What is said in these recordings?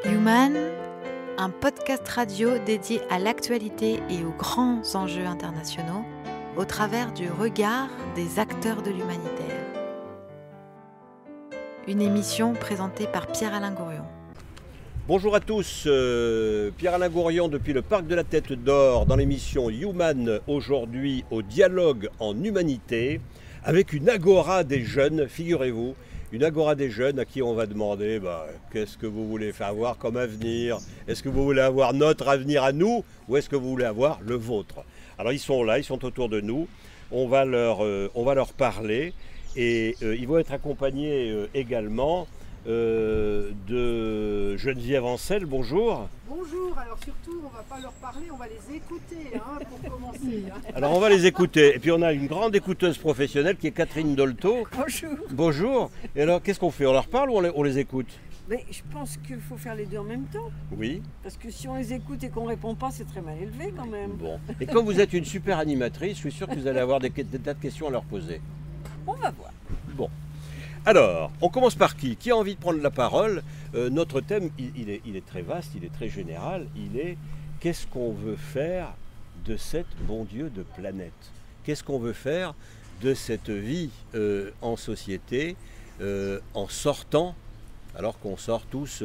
Human, un podcast radio dédié à l'actualité et aux grands enjeux internationaux au travers du regard des acteurs de l'humanitaire. Une émission présentée par Pierre-Alain Gourion. Bonjour à tous, Pierre-Alain Gourion depuis le Parc de la Tête d'Or dans l'émission Human, aujourd'hui au dialogue en humanité avec une agora des jeunes, figurez-vous, une agora des jeunes à qui on va demander qu'est-ce que vous voulez faire avoir comme avenir? Est-ce que vous voulez avoir notre avenir à nous ou est-ce que vous voulez avoir le vôtre? Alors ils sont là, ils sont autour de nous, on va leur parler et ils vont être accompagnés également de Geneviève Ancel. Bonjour. Bonjour, alors surtout on ne va pas leur parler, on va les écouter pour commencer. Alors on va les écouter et puis on a une grande écouteuse professionnelle qui est Catherine Dolto. Bonjour. Bonjour. Et alors qu'est-ce qu'on fait? On leur parle ou on les écoute? Mais je pense qu'il faut faire les deux en même temps. Oui. Parce que si on les écoute et qu'on ne répond pas, c'est très mal élevé quand même. Bon. Et comme vous êtes une super animatrice, je suis sûr que vous allez avoir des tas de questions à leur poser. On va voir. Bon. Alors, on commence par qui? Qui a envie de prendre la parole? Notre thème, il est très vaste, il est très général. Il est qu'est-ce qu'on veut faire de cette, bon Dieu, de planète? Qu'est-ce qu'on veut faire de cette vie en société en sortant, alors qu'on sort tous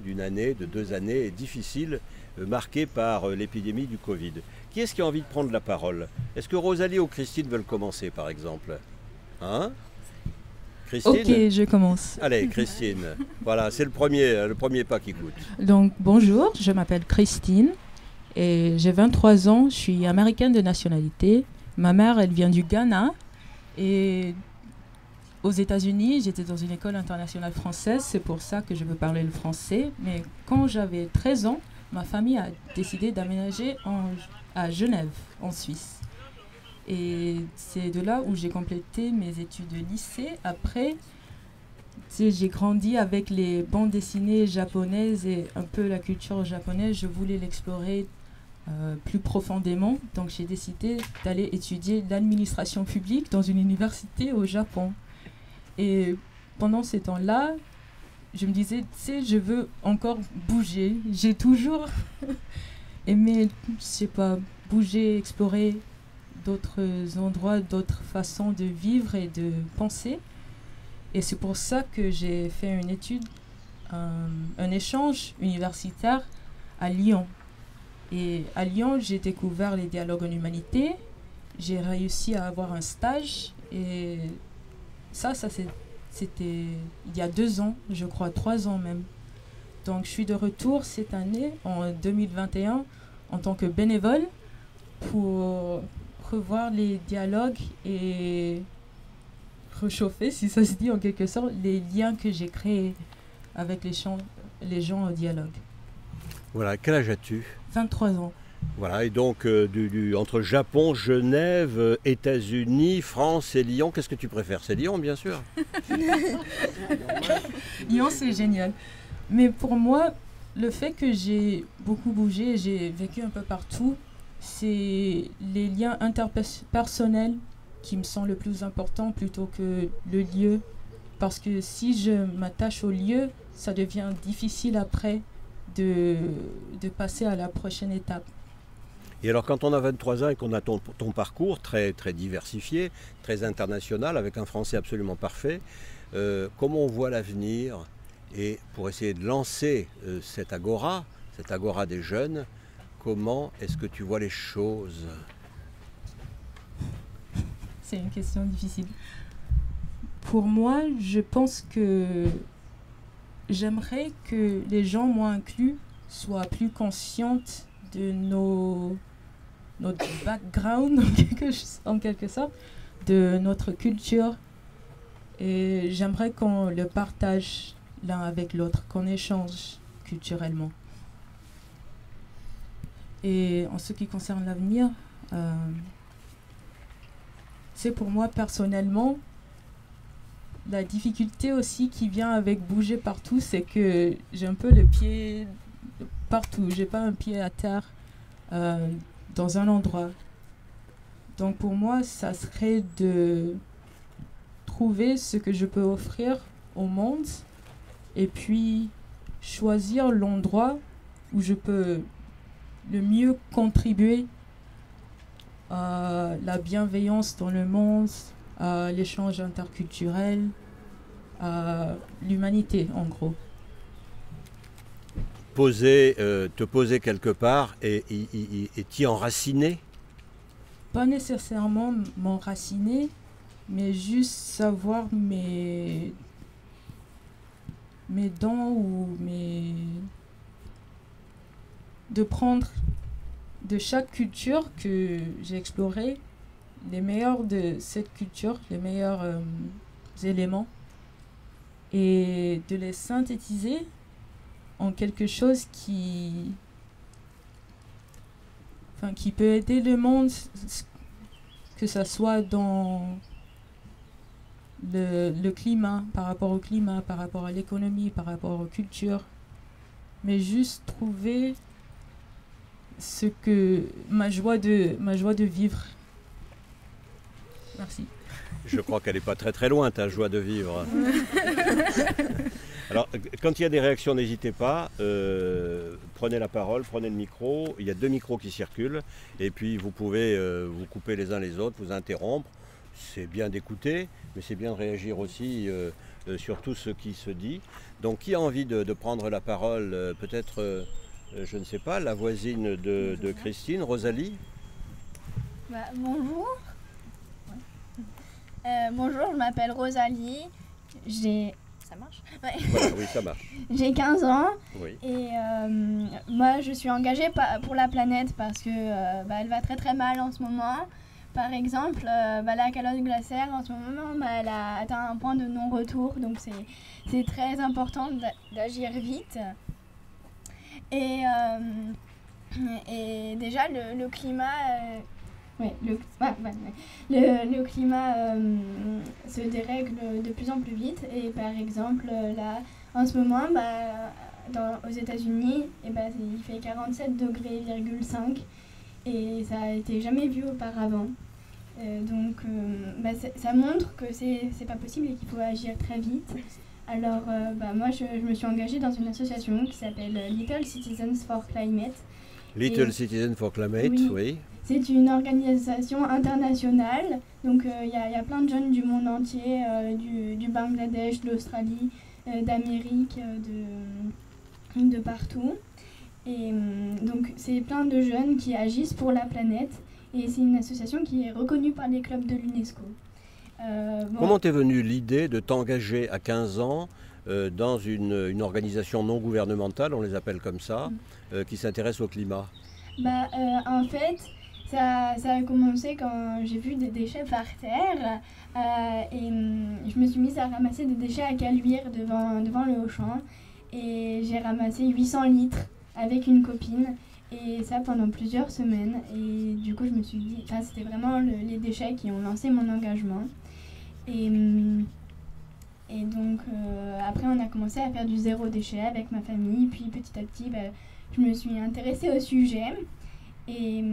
d'une année, de 2 années difficiles marquées par l'épidémie du Covid. Qui est-ce qui a envie de prendre la parole? Est-ce que Rosalie ou Christine veulent commencer, par exemple? Hein? Christine? Ok, je commence. Allez, Christine. Voilà, c'est le premier pas qui coûte. Donc, bonjour, je m'appelle Christine et j'ai 23 ans. Je suis américaine de nationalité. Ma mère, elle vient du Ghana. Et aux États-Unis, j'étais dans une école internationale française. C'est pour ça que je veux parler le français. Mais quand j'avais 13 ans, ma famille a décidé d'aménager à Genève, en Suisse. Et c'est de là où j'ai complété mes études de lycée. Après, j'ai grandi avec les bandes dessinées japonaises et un peu la culture japonaise. Je voulais l'explorer plus profondément. Donc j'ai décidé d'aller étudier l'administration publique dans une université au Japon. Et pendant ces temps-là, je me disais, je veux encore bouger. J'ai toujours aimé, bouger, explorer d'autres endroits, d'autres façons de vivre et de penser. Et c'est pour ça que j'ai fait une étude, un échange universitaire à Lyon. Et à Lyon, j'ai découvert les dialogues en humanité. J'ai réussi à avoir un stage. Et ça c'était il y a 2 ans, je crois, 3 ans même. Donc je suis de retour cette année, en 2021, en tant que bénévole pour revoir les dialogues et réchauffer, si ça se dit en quelque sorte, les liens que j'ai créés avec les gens au dialogue. Voilà, quel âge as-tu? 23 ans. Voilà, et donc entre Japon, Genève, États-Unis, France et Lyon, qu'est-ce que tu préfères? C'est Lyon, bien sûr. Lyon, c'est génial. Mais pour moi, le fait que j'ai beaucoup bougé, j'ai vécu un peu partout, c'est les liens interpersonnels qui me sont le plus important plutôt que le lieu. Parce que si je m'attache au lieu, ça devient difficile après de passer à la prochaine étape. Et alors quand on a 23 ans et qu'on a ton parcours très, très diversifié, très international, avec un français absolument parfait, comment on voit l'avenir? Et pour essayer de lancer cette agora des jeunes, comment est-ce que tu vois les choses? C'est une question difficile. Pour moi, je pense que j'aimerais que les gens, moi inclus, soient plus conscientes de notre background, en quelque sorte, de notre culture. Et j'aimerais qu'on le partage l'un avec l'autre, qu'on échange culturellement. Et en ce qui concerne l'avenir, c'est pour moi personnellement, la difficulté aussi qui vient avec bouger partout, c'est que j'ai un peu le pied partout. J'ai pas un pied à terre dans un endroit. Donc pour moi, ça serait de trouver ce que je peux offrir au monde et puis choisir l'endroit où je peux le mieux contribuer à la bienveillance dans le monde, à l'échange interculturel, à l'humanité en gros. Te poser quelque part et t'y enraciner? Pas nécessairement m'enraciner, mais juste savoir mes dons ou de prendre de chaque culture que j'ai explorée les meilleurs de cette culture, les meilleurs éléments, et de les synthétiser en quelque chose qui peut aider le monde, que ça soit dans le climat, par rapport au climat, par rapport à l'économie, par rapport aux cultures, mais juste trouver ma joie de vivre. Merci. Je crois qu'elle n'est pas très très loin, ta joie de vivre. Alors, quand il y a des réactions, n'hésitez pas, prenez la parole, prenez le micro. Il y a 2 micros qui circulent, et puis vous pouvez vous couper les uns les autres, vous interrompre. C'est bien d'écouter, mais c'est bien de réagir aussi sur tout ce qui se dit. Donc, qui a envie de prendre la parole? Peut-être, je ne sais pas, la voisine de Christine, Rosalie? Bonjour. Bonjour, je m'appelle Rosalie. Ça marche? Ouais. Voilà, oui, ça marche. J'ai 15 ans. Oui. Et moi, je suis engagée pour la planète parce que elle va très très mal en ce moment. Par exemple, la calotte glaciaire en ce moment, elle a atteint un point de non-retour. Donc c'est très important d'agir vite. Et déjà, le climat... le climat se dérègle de plus en plus vite, et par exemple là en ce moment aux États-Unis il fait 47,5 degrés et ça a été jamais vu auparavant. Donc ça montre que c'est pas possible et qu'il faut agir très vite. Alors moi je me suis engagée dans une association qui s'appelle Little Citizens for Climate. Little Citizens for Climate, oui. C'est une organisation internationale, donc il y a plein de jeunes du monde entier, du Bangladesh, de l'Australie, d'Amérique, de partout. Et donc c'est plein de jeunes qui agissent pour la planète, et c'est une association qui est reconnue par les clubs de l'UNESCO. Comment t'es venue l'idée de t'engager à 15 ans dans une organisation non gouvernementale, on les appelle comme ça, qui s'intéresse au climat? En fait, ça a commencé quand j'ai vu des déchets par terre et je me suis mise à ramasser des déchets à Caluire devant le Auchan, et j'ai ramassé 800 litres avec une copine, et ça pendant plusieurs semaines, et du coup je me suis dit, c'était vraiment les déchets qui ont lancé mon engagement. Et donc après on a commencé à faire du zéro déchet avec ma famille, puis petit à petit je me suis intéressée au sujet. Et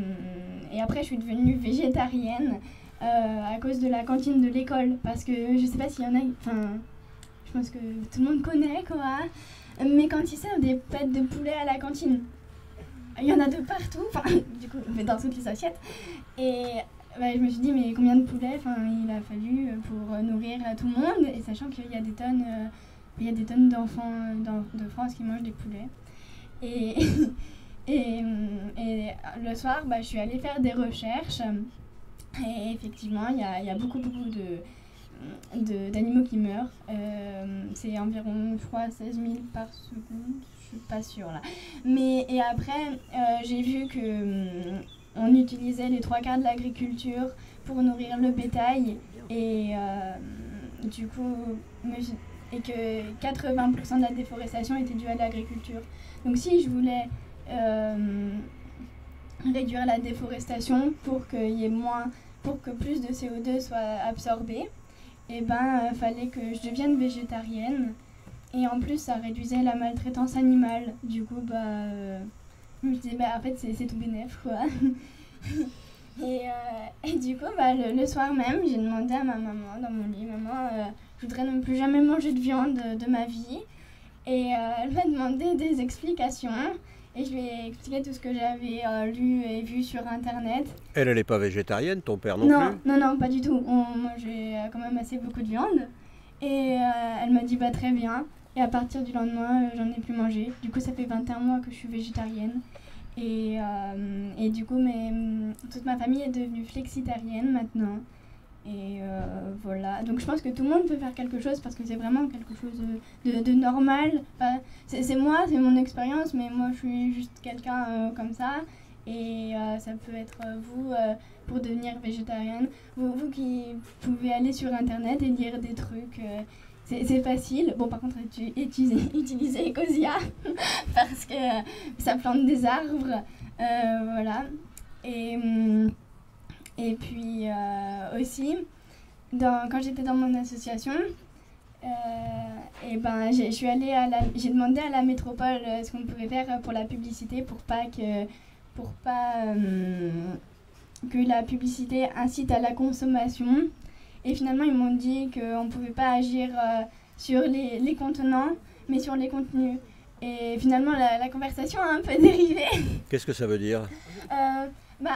après, je suis devenue végétarienne à cause de la cantine de l'école. Parce que je sais pas s'il y en a... je pense que tout le monde connaît, quoi. Mais quand ils servent des pâtes de poulet à la cantine, il y en a de partout. Du coup, dans toutes les assiettes. Et je me suis dit, mais combien de poulets il a fallu pour nourrir tout le monde. Et sachant qu'il y a des tonnes d'enfants de France qui mangent des poulets. Et le soir, je suis allée faire des recherches, et effectivement, il y a beaucoup d'animaux qui meurent. C'est environ, je crois, 16 000 par seconde, je suis pas sûre là. Et après, j'ai vu qu'on utilisait les 3/4 de l'agriculture pour nourrir le bétail, et du coup, et que 80% de la déforestation était due à l'agriculture. Donc si je voulais réduire la déforestation pour que plus de CO2 soit absorbé, fallait que je devienne végétarienne, et en plus ça réduisait la maltraitance animale. Du coup je me disais en fait c'est tout bénef, quoi. et du coup le soir même j'ai demandé à ma maman dans mon lit, maman, je voudrais ne plus jamais manger de viande de ma vie. Et elle m'a demandé des explications. Et je lui ai expliqué tout ce que j'avais lu et vu sur Internet. Elle n'est pas végétarienne, ton père non plus? Non, pas du tout. On mangeait quand même assez beaucoup de viande. Et elle m'a dit très bien. Et à partir du lendemain, j'en ai plus mangé. Du coup, ça fait 21 mois que je suis végétarienne. Et du coup, toute ma famille est devenue flexitarienne maintenant. Et voilà. Donc je pense que tout le monde peut faire quelque chose parce que c'est vraiment quelque chose de normal. Enfin, c'est moi, c'est mon expérience, mais moi je suis juste quelqu'un comme ça. Et ça peut être vous pour devenir végétarienne. Vous qui pouvez aller sur Internet et lire des trucs. C'est facile. Bon, par contre, utilisez Ecosia parce que ça plante des arbres. Voilà. Et puis aussi, quand j'étais dans mon association, j'ai demandé à la métropole ce qu'on pouvait faire pour la publicité pour pas que la publicité incite à la consommation. Et finalement, ils m'ont dit qu'on ne pouvait pas agir sur les contenants, mais sur les contenus. Et finalement, la conversation a un peu dérivé. Qu'est-ce que ça veut dire?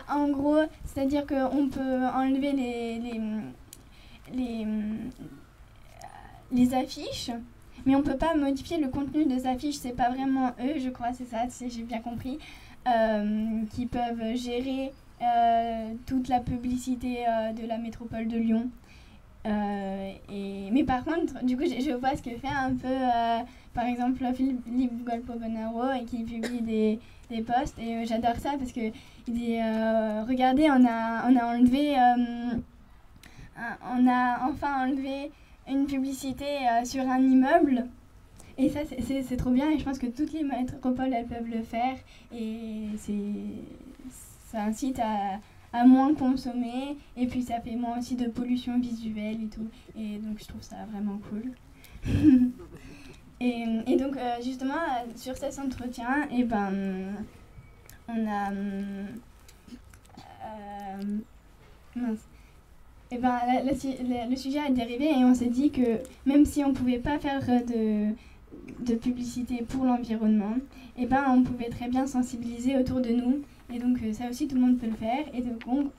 En gros, c'est-à-dire qu'on peut enlever les affiches, mais on ne peut pas modifier le contenu des affiches. C'est pas vraiment eux, je crois, c'est ça, j'ai bien compris, qui peuvent gérer toute la publicité de la métropole de Lyon. Mais par contre, du coup, je vois ce que fait un peu, par exemple, Philippe Golpo-Bonaro et qui publie des posts. Et j'adore ça parce que il dit, regardez, on a enfin enlevé une publicité sur un immeuble. Et ça, c'est trop bien. Et je pense que toutes les métropoles, elles peuvent le faire. Et ça incite à moins consommer, et puis ça fait moins aussi de pollution visuelle et tout, et donc je trouve ça vraiment cool. et donc justement sur cet entretien, on a le sujet a dérivé et on s'est dit que même si on pouvait pas faire de publicité pour l'environnement, on pouvait très bien sensibiliser autour de nous. Et donc ça aussi tout le monde peut le faire, et donc on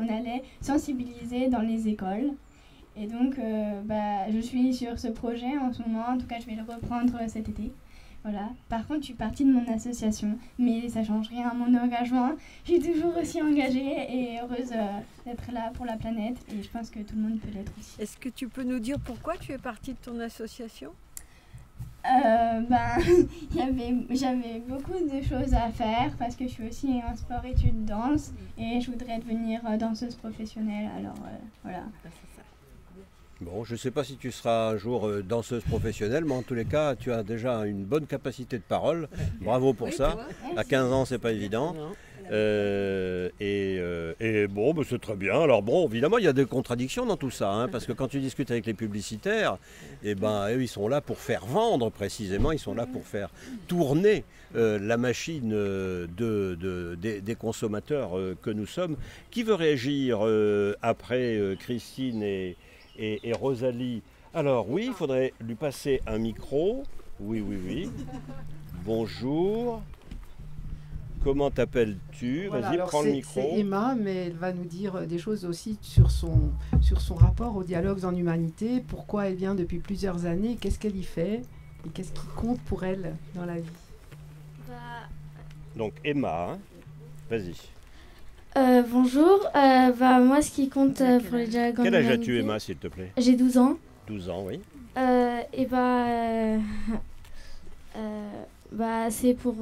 allait sensibiliser dans les écoles. Et donc je suis sur ce projet en ce moment, en tout cas je vais le reprendre cet été. Voilà. Par contre je suis partie de mon association, mais ça change rien à mon engagement. Je suis toujours aussi engagée et heureuse d'être là pour la planète, et je pense que tout le monde peut l'être aussi. Est-ce que tu peux nous dire pourquoi tu es partie de ton association ? J'avais beaucoup de choses à faire parce que je suis aussi en sport-études danse et je voudrais devenir danseuse professionnelle, alors voilà. Bon, je ne sais pas si tu seras un jour danseuse professionnelle, mais en tous les cas, tu as déjà une bonne capacité de parole. Bravo pour ça. À 15 ans, c'est pas évident. C'est très bien. Alors bon, évidemment, il y a des contradictions dans tout ça, parce que quand tu discutes avec les publicitaires, eux, ils sont là pour faire vendre précisément, ils sont là pour faire tourner la machine des consommateurs que nous sommes. Qui veut réagir après Christine et Rosalie? Alors oui, il faudrait lui passer un micro. Oui. Bonjour. Comment t'appelles-tu? Voilà, vas-y, prends le micro. C'est Emma, mais elle va nous dire des choses aussi sur son rapport aux dialogues en humanité, pourquoi elle vient depuis plusieurs années, qu'est-ce qu'elle y fait et qu'est-ce qui compte pour elle dans la vie. Donc Emma, vas-y. Bonjour, moi ce qui compte pour les dialogues en humanité... Quel âge as-tu Emma, s'il te plaît? J'ai 12 ans. 12 ans, oui. C'est pour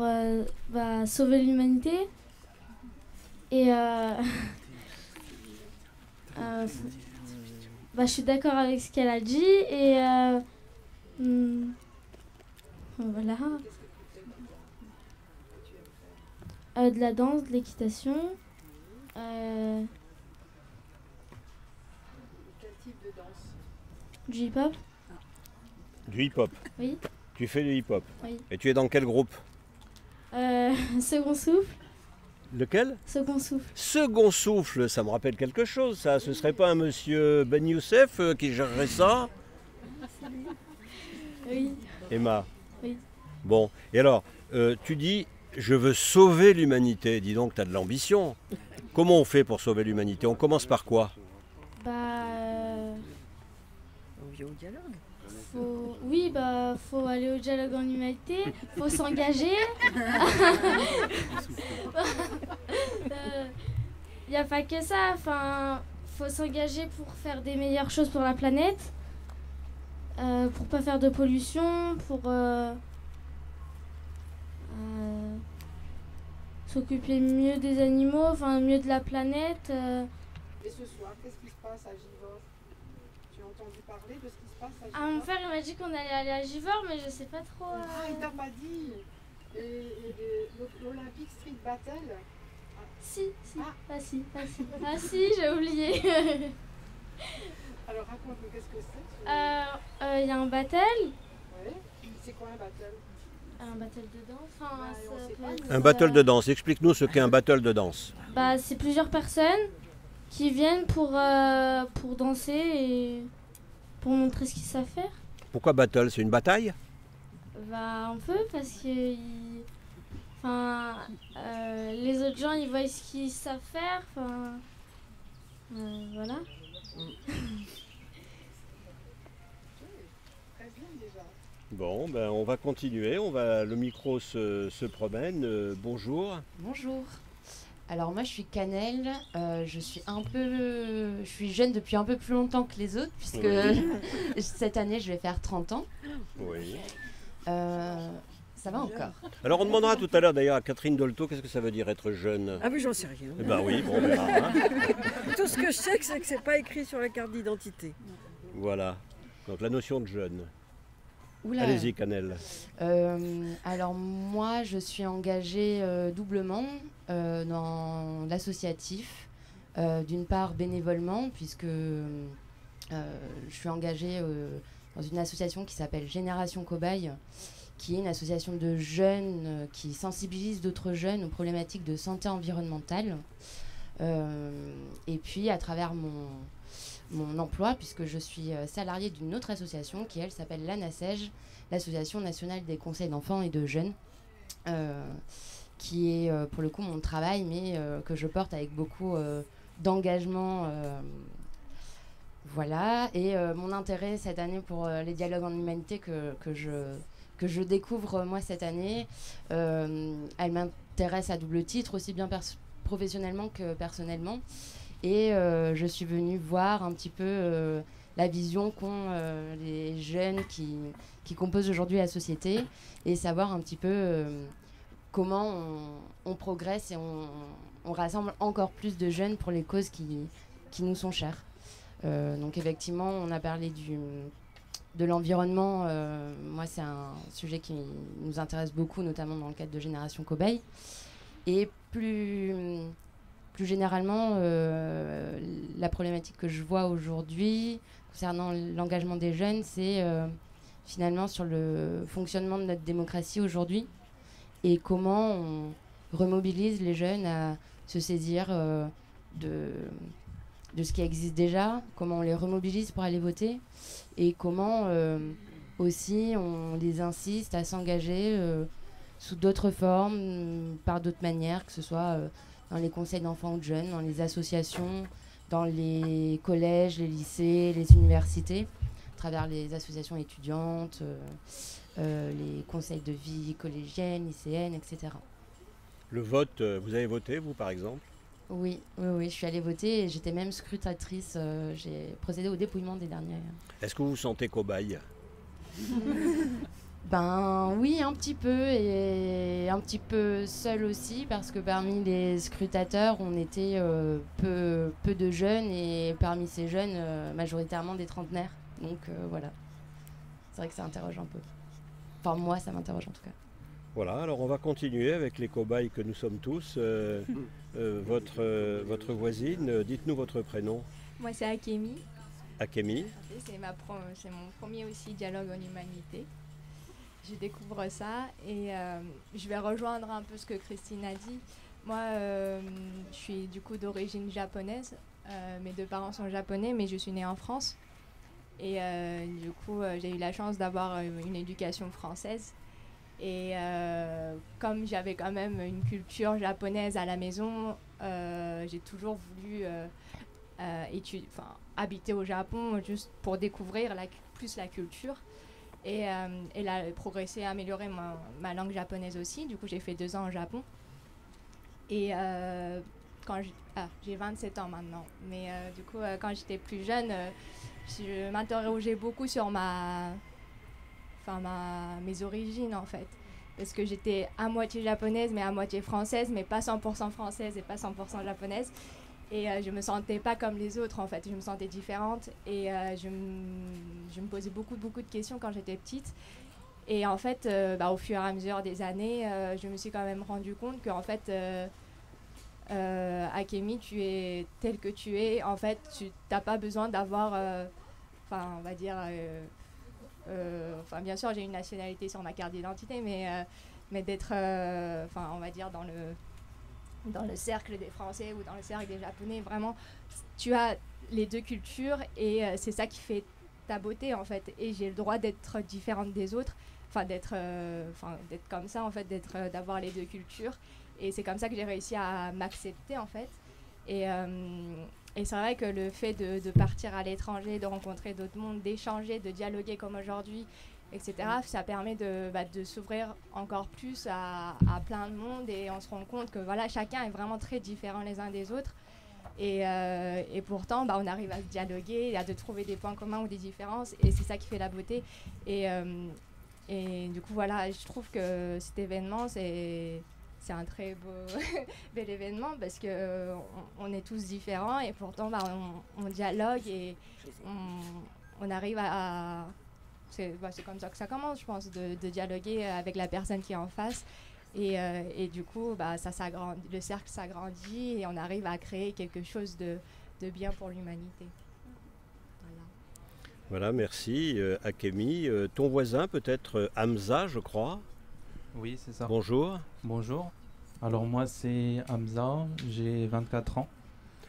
sauver l'humanité et je suis d'accord avec ce qu'elle a dit et voilà. De la danse, de l'équitation. Quel type de danse? Du hip-hop. Du hip-hop? Oui. Tu fais du hip-hop? Oui. Et tu es dans quel groupe? Second souffle. Lequel? Second souffle. Second souffle, ça me rappelle quelque chose, ça. Ce serait pas un monsieur Ben Youssef qui gérerait ça? Oui. Emma? Oui. Bon, et alors, tu dis, je veux sauver l'humanité. Dis donc, tu as de l'ambition. Comment on fait pour sauver l'humanité? On commence par quoi? Bah, On vient au dialogue. faut aller au dialogue en humanité, faut s'engager. Il n'y a pas que ça, enfin, faut s'engager pour faire des meilleures choses pour la planète, pour pas faire de pollution, pour s'occuper mieux des animaux, enfin mieux de la planète. Et ce soir, qu'est-ce qui se passe à Givors? Tu as entendu parler de ce qui se passe à Givors? Ah, mon père il m'a dit qu'on allait aller à Givors, mais je sais pas trop. Ah, il t'a pas dit. L'Olympic Street Battle. Si. Ah. Ah si, j'ai oublié. Alors raconte-nous, qu'est-ce que c'est? Il y a un battle. Ouais. C'est quoi un battle? Un battle de danse. Enfin, Bah, on ça sait peut pas, être, nous. Un battle de danse. Explique-nous ce qu'est un battle de danse. Bah, c'est plusieurs personnes qui viennent pour danser et pour montrer ce qu'ils savent faire. Pourquoi battle? C'est une bataille? Bah, un peu parce que les autres gens ils voient ce qu'ils savent faire. Enfin, voilà. Très bien déjà. Bon, ben, on va continuer. Le micro se promène. Bonjour. Bonjour. Alors moi je suis Canel, je suis jeune depuis un peu plus longtemps que les autres puisque Oui. cette année je vais faire 30 ans. Oui. Ça va encore. Alors on demandera tout à l'heure d'ailleurs à Catherine Dolto qu'est-ce que ça veut dire être jeune. Ah oui, j'en sais rien. Eh ben oui, bon, on verra. Hein. Tout ce que je sais, c'est que c'est pas écrit sur la carte d'identité. Voilà. Donc la notion de jeune. Oula. Allez-y, Canel. Alors moi je suis engagée doublement dans l'associatif. D'une part bénévolement puisque je suis engagée dans une association qui s'appelle Génération Cobaye, qui est une association de jeunes qui sensibilise d'autres jeunes aux problématiques de santé environnementale. Et puis à travers mon emploi, puisque je suis salariée d'une autre association qui, elle, s'appelle l'ANASEJ, l'Association nationale des conseils d'enfants et de jeunes, qui est pour le coup mon travail, mais que je porte avec beaucoup d'engagement. Voilà, et mon intérêt cette année pour les dialogues en humanité que je découvre moi cette année, elle m'intéresse à double titre, aussi bien professionnellement que personnellement. Et je suis venue voir un petit peu la vision qu'ont les jeunes qui composent aujourd'hui la société et savoir un petit peu comment on progresse et on rassemble encore plus de jeunes pour les causes qui nous sont chères. Donc effectivement, on a parlé de l'environnement. Moi, c'est un sujet qui nous intéresse beaucoup, notamment dans le cadre de Génération Cobaye. Et plus généralement, la problématique que je vois aujourd'hui concernant l'engagement des jeunes, c'est finalement sur le fonctionnement de notre démocratie aujourd'hui et comment on remobilise les jeunes à se saisir de ce qui existe déjà, comment on les remobilise pour aller voter et comment aussi on les insiste à s'engager sous d'autres formes, par d'autres manières, que ce soit dans les conseils d'enfants ou de jeunes, dans les associations, dans les collèges, les lycées, les universités, à travers les associations étudiantes, les conseils de vie collégiennes, lycéennes, etc. Le vote, vous avez voté, vous, par exemple? Oui, je suis allée voter et j'étais même scrutatrice. J'ai procédé au dépouillement des derniers. Est-ce que vous vous sentez cobaye? Ben oui, un petit peu, et un petit peu seule aussi, parce que parmi les scrutateurs, on était peu de jeunes, et parmi ces jeunes, majoritairement des trentenaires. Donc voilà, c'est vrai que ça interroge un peu. Enfin moi, ça m'interroge en tout cas. Voilà, alors on va continuer avec les cobayes que nous sommes tous. Votre voisine, dites-nous votre prénom. Moi, c'est Akemi. Akemi. C'est mon premier aussi dialogue en humanité. Je découvre ça et je vais rejoindre un peu ce que Christine a dit. Moi, je suis du coup d'origine japonaise. Mes deux parents sont japonais, mais je suis née en France. Et du coup, j'ai eu la chance d'avoir une éducation française. Et comme j'avais quand même une culture japonaise à la maison, j'ai toujours voulu habiter au Japon juste pour découvrir plus la culture. Et progresser, améliorer ma langue japonaise aussi. Du coup, j'ai fait 2 ans au Japon. Et j'ai 27 ans maintenant. Mais du coup, quand j'étais plus jeune, je m'interrogeais beaucoup sur mes origines en fait. Parce que j'étais à moitié japonaise, mais à moitié française, mais pas 100% française et pas 100% japonaise. Et je me sentais pas comme les autres en fait, je me sentais différente et je me posais beaucoup de questions quand j'étais petite. Et en fait, au fur et à mesure des années, je me suis quand même rendu compte qu'en fait, Akemi, tu es tel que tu es. En fait, tu n'as pas besoin d'avoir, on va dire, bien sûr, j'ai une nationalité sur ma carte d'identité, mais d'être, on va dire, dans le cercle des Français ou dans le cercle des Japonais, vraiment, tu as les 2 cultures et c'est ça qui fait ta beauté en fait. Et j'ai le droit d'être différente des autres, d'être comme ça en fait, d'avoir les 2 cultures. Et c'est comme ça que j'ai réussi à m'accepter en fait. Et c'est vrai que le fait de partir à l'étranger, de rencontrer d'autres mondes, d'échanger, de dialoguer comme aujourd'hui, etc., ça permet de s'ouvrir encore plus à plein de monde et on se rend compte que voilà, chacun est vraiment très différent les uns des autres et pourtant on arrive à se dialoguer, à de trouver des points communs ou des différences et c'est ça qui fait la beauté et du coup voilà, je trouve que cet événement c'est un très bel événement parce que on est tous différents et pourtant on dialogue et on arrive à c'est comme ça que ça commence, je pense, de dialoguer avec la personne qui est en face. Et du coup, ça s'agrandit, le cercle s'agrandit et on arrive à créer quelque chose de bien pour l'humanité. Voilà, merci Akemi. Ton voisin, peut-être Hamza, je crois. Oui, c'est ça. Bonjour. Bonjour. Alors moi, c'est Hamza, j'ai 24 ans.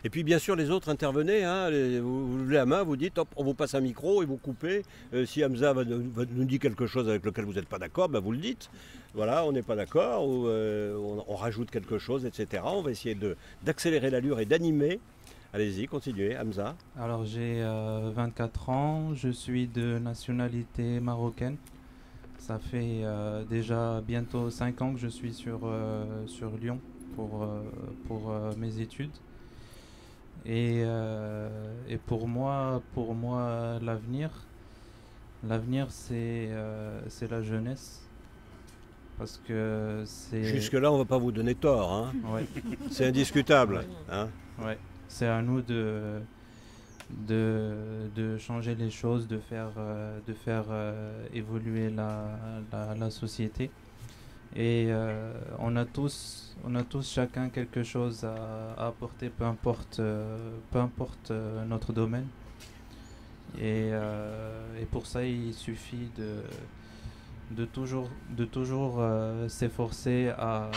Et puis bien sûr les autres intervenez, hein, vous levez la main, vous dites hop, on vous passe un micro et vous coupez. Si Hamza nous dit quelque chose avec lequel vous n'êtes pas d'accord, vous le dites. Voilà, on n'est pas d'accord, ou on rajoute quelque chose, etc. On va essayer d'accélérer l'allure et d'animer. Allez-y, continuez, Hamza. Alors j'ai 24 ans, je suis de nationalité marocaine. Ça fait déjà bientôt 5 ans que je suis sur Lyon pour mes études. Et pour moi l'avenir c'est la jeunesse parce que c'est jusque-là on va pas vous donner tort, hein. Ouais. C'est indiscutable, hein. Ouais. C'est à nous de changer les choses, de faire évoluer la société. Et on a tous chacun quelque chose à apporter, peu importe notre domaine. Et pour ça, il suffit de toujours s'efforcer à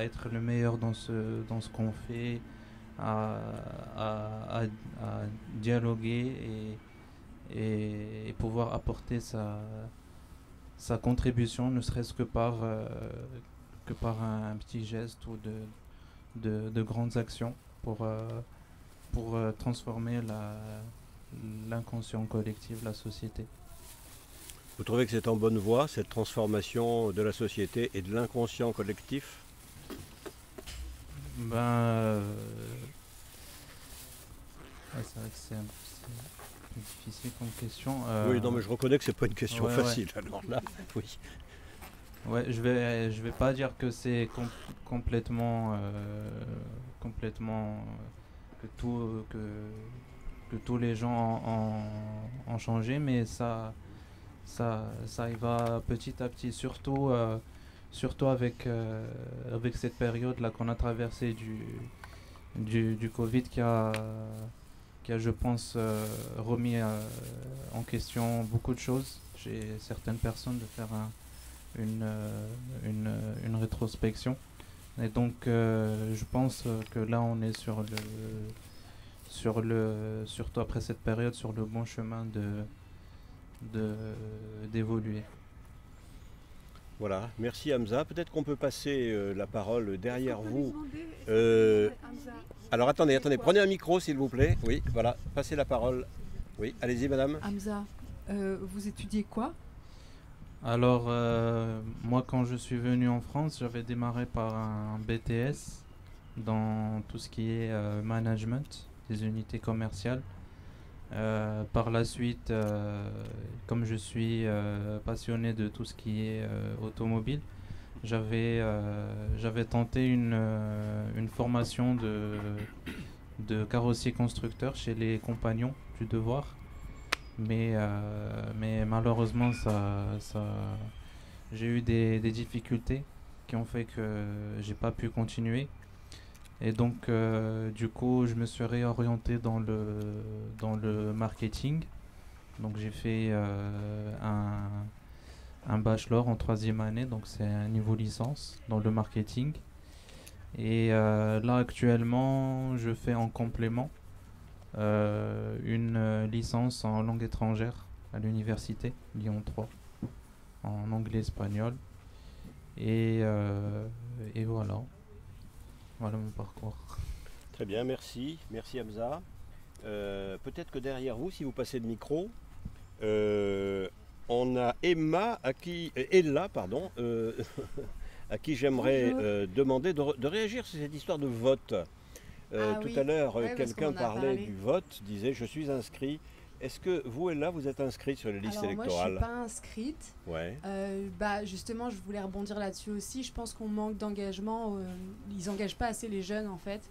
être le meilleur dans ce qu'on fait, à dialoguer et pouvoir apporter sa contribution, ne serait-ce que par un petit geste ou de grandes actions pour transformer l'inconscient collectif, la société. Vous trouvez que c'est en bonne voie, cette transformation de la société et de l'inconscient collectif ? C'est vrai que c'est un peu difficile comme question. Oui, non, mais je reconnais que c'est pas une question facile. Ouais. Alors là, oui. Ouais, je vais pas dire que c'est complètement que tous les gens ont changé, mais ça y va petit à petit, surtout avec cette période là qu'on a traversée du Covid qui a je pense remis en question beaucoup de choses chez certaines personnes, de faire une rétrospection. Et donc je pense que là on est surtout après cette période, sur le bon chemin d'évoluer. Voilà, merci Hamza. Peut-être qu'on peut passer la parole derrière vous. Alors attendez, prenez un micro s'il vous plaît. Oui, voilà, passez la parole. Oui, allez-y madame. Hamza, vous étudiez quoi? Alors, moi quand je suis venu en France, j'avais démarré par un BTS dans tout ce qui est management des unités commerciales. Par la suite, comme je suis passionné de tout ce qui est automobile, j'avais tenté une formation de carrossier constructeur chez les Compagnons du Devoir, mais malheureusement j'ai eu des difficultés qui ont fait que j'ai pas pu continuer. Et donc, du coup, je me suis réorienté dans le marketing. Donc, j'ai fait un bachelor en 3e année, donc c'est un niveau licence dans le marketing. Et là, actuellement, je fais en complément une licence en langue étrangère à l'université Lyon 3, en anglais-espagnol. Et voilà. Voilà mon parcours. Très bien, merci. Merci Hamza. Peut-être que derrière vous, si vous passez le micro, on a Ella, à qui j'aimerais demander de réagir sur cette histoire de vote. Tout à l'heure, quelqu'un parlait du vote, disait « je suis inscrit ». Est-ce que vous, Ella, vous êtes inscrite sur les listes électorales? Moi, je ne suis pas inscrite. Ouais. Justement, je voulais rebondir là-dessus aussi. Je pense qu'on manque d'engagement. Ils n'engagent pas assez les jeunes, en fait.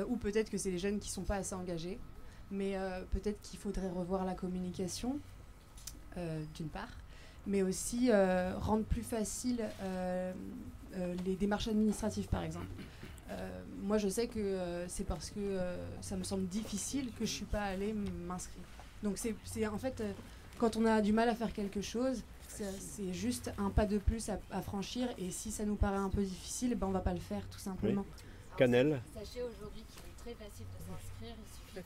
Ou peut-être que c'est les jeunes qui ne sont pas assez engagés. Mais peut-être qu'il faudrait revoir la communication, d'une part. Mais aussi rendre plus facile les démarches administratives, par exemple. Moi, je sais que c'est parce que ça me semble difficile que je ne suis pas allée m'inscrire. Donc c'est en fait, quand on a du mal à faire quelque chose, c'est juste un pas de plus à franchir. Et si ça nous paraît un peu difficile, on ne va pas le faire, tout simplement. Oui. Cannelle. Sachez aujourd'hui qu'il est très facile de s'inscrire. Il suffit de le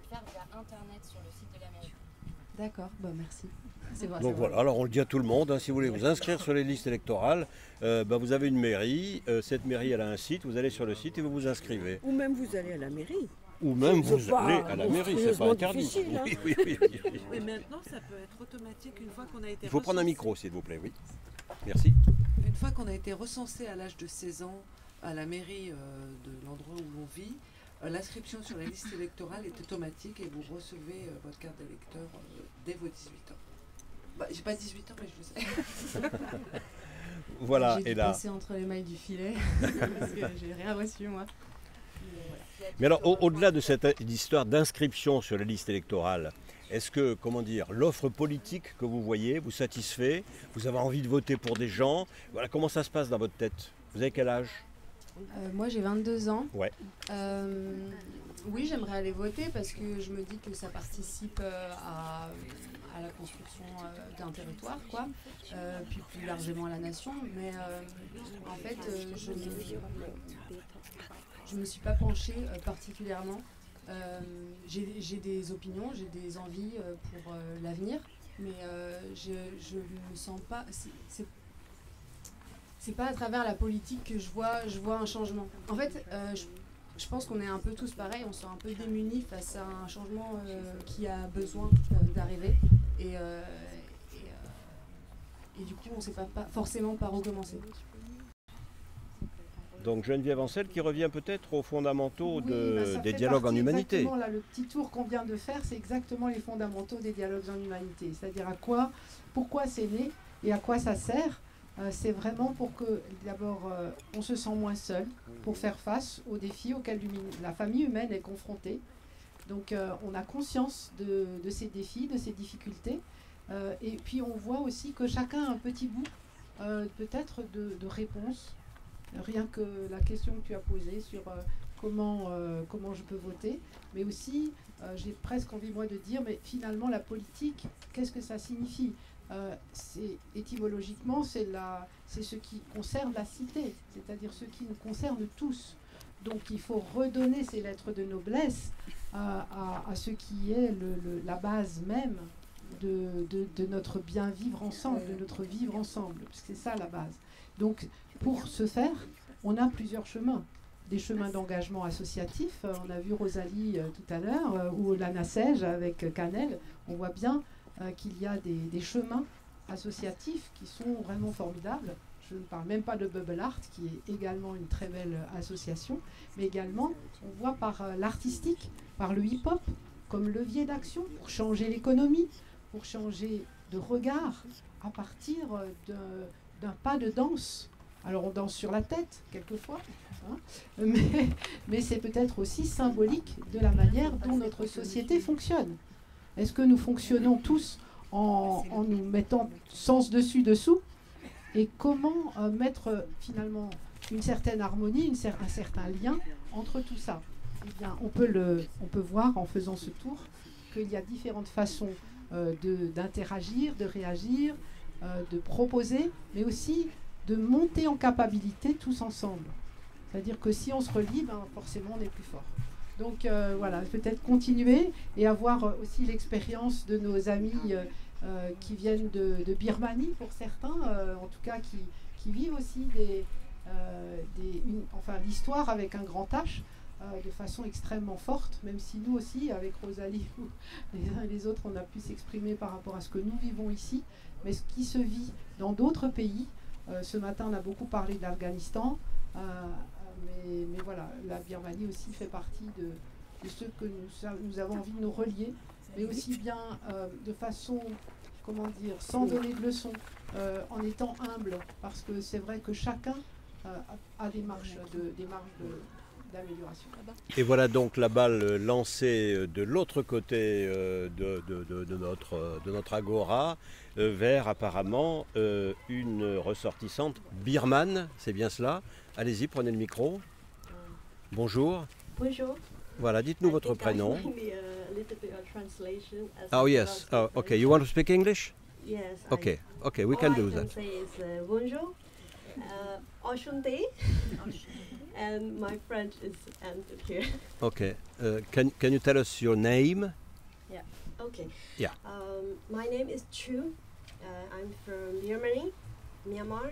faire via Internet sur le site de la mairie. D'accord, merci. Donc voilà, alors on le dit à tout le monde, si vous voulez vous inscrire sur les listes électorales, vous avez une mairie, cette mairie elle a un site, vous allez sur le site et vous vous inscrivez. Ou même vous allez à la mairie. Ou même vous allez à la mairie, c'est pas interdit. Hein. Oui. Et maintenant ça peut être automatique une fois qu'on a été Il faut prendre un micro s'il vous plaît, oui. Merci. Une fois qu'on a été recensé à l'âge de 16 ans à la mairie de l'endroit où l'on vit, l'inscription sur la liste électorale est automatique et vous recevez votre carte d'électeur dès vos 18 ans. J'ai pas 18 ans, mais je le sais. Voilà, j'ai dû passer entre les mailles du filet parce que j'ai rien reçu moi. Mais alors, au-delà de cette histoire d'inscription sur la liste électorale, est-ce que, l'offre politique que vous voyez vous satisfait? Vous avez envie de voter pour des gens? Voilà, comment ça se passe dans votre tête? Vous avez quel âge? Moi j'ai 22 ans. Ouais. Oui, j'aimerais aller voter parce que je me dis que ça participe à la construction d'un territoire, quoi. Puis plus largement à la nation. Mais en fait, je me suis pas penchée particulièrement. J'ai des opinions, j'ai des envies pour l'avenir, mais je me sens pas. C'est pas à travers la politique que je vois un changement. En fait, je pense qu'on est un peu tous pareils, on se sent un peu démunis face à un changement qui a besoin d'arriver. Et du coup, on ne sait pas forcément par où commencer. Donc Geneviève Ancel qui revient peut-être aux fondamentaux des dialogues en humanité. Exactement, là, le petit tour qu'on vient de faire, c'est exactement les fondamentaux des dialogues en humanité. C'est-à-dire pourquoi c'est né et à quoi ça sert. C'est vraiment pour que, d'abord, on se sent moins seul, pour faire face aux défis auxquels la famille humaine est confrontée. Donc, on a conscience de ces défis, de ces difficultés. Et puis, on voit aussi que chacun a un petit bout, peut-être, de réponse. Rien que la question que tu as posée sur comment je peux voter. Mais aussi, j'ai presque envie, moi, de dire, mais finalement, la politique, qu'est-ce que ça signifie ? Étymologiquement, c'est ce qui concerne la cité, c'est-à-dire ce qui nous concerne tous. Donc il faut redonner ces lettres de noblesse à ce qui est la base même de notre bien vivre ensemble, de notre vivre ensemble, parce que c'est ça la base. Donc pour ce faire, on a plusieurs chemins. Des chemins d'engagement associatif, on a vu Rosalie tout à l'heure, ou l'ANACEJ avec Canel, on voit bien qu'il y a des chemins associatifs qui sont vraiment formidables. Je ne parle même pas de Bubble Art, qui est également une très belle association, mais également, on voit par l'artistique, par le hip-hop, comme levier d'action pour changer l'économie, pour changer de regard à partir d'un pas de danse. Alors on danse sur la tête, quelquefois, hein, mais c'est peut-être aussi symbolique de la manière dont notre société fonctionne. Est-ce que nous fonctionnons tous en nous mettant sens dessus-dessous? Et comment mettre finalement une certaine harmonie, un certain lien entre tout ça? Eh bien, on peut voir en faisant ce tour qu'il y a différentes façons d'interagir, de réagir, de proposer, mais aussi de monter en capacité tous ensemble. C'est-à-dire que si on se relie, ben, forcément on est plus fort. Donc voilà, peut-être continuer et avoir aussi l'expérience de nos amis qui viennent de Birmanie pour certains, en tout cas qui vivent aussi l'histoire avec un grand H de façon extrêmement forte, même si nous aussi, avec Rosalie, les uns et les autres, on a pu s'exprimer par rapport à ce que nous vivons ici, mais ce qui se vit dans d'autres pays. Ce matin, on a beaucoup parlé de l'Afghanistan, mais voilà, la Birmanie aussi fait partie de ce que nous avons envie de nous relier, mais aussi bien de façon, comment dire, sans donner de leçons, en étant humble, parce que c'est vrai que chacun a des marges d'amélioration. Et voilà donc la balle lancée de l'autre côté de notre agora vers apparemment une ressortissante birmane, c'est bien cela. Allez-y, prenez le micro. Bonjour. Bonjour. Voilà, dites-nous votre prénom. Oh yes. Oh, okay. You want to speak English? Yes. Okay. Okay, we can do that. All I can say is bonjour, enchanté, and my French is ended here. Okay. Can you tell us your name? Yeah. Okay. Yeah. My name is Chu. I'm from Germany, Myanmar.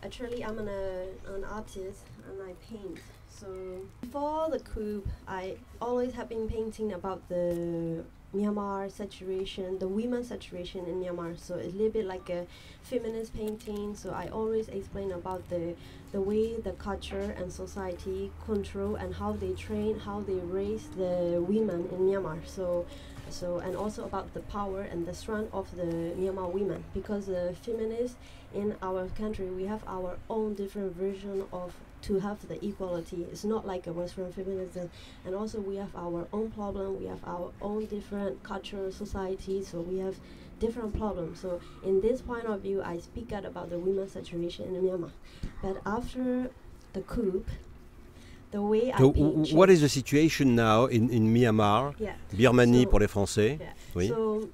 Actually, I'm an artist and I paint. So before the coup, I always have been painting about the Myanmar situation, the women's situation in Myanmar. So it's a little bit like a feminist painting. So I always explain about the way the culture and society control and how they train, how they raise the women in Myanmar. So and also about the power and the strength of the Myanmar women, because the feminists in our country, we have our own different version of to have the equality. It's not like a Western feminism, and also we have our own problem, we have our own different culture, society, so we have different problems. So in this point of view, I speak out about the women's situation in Myanmar. But after the coup, the way so what is the situation now in Myanmar? Yeah. Birmanie So, pour les Français. yeah. Oui. So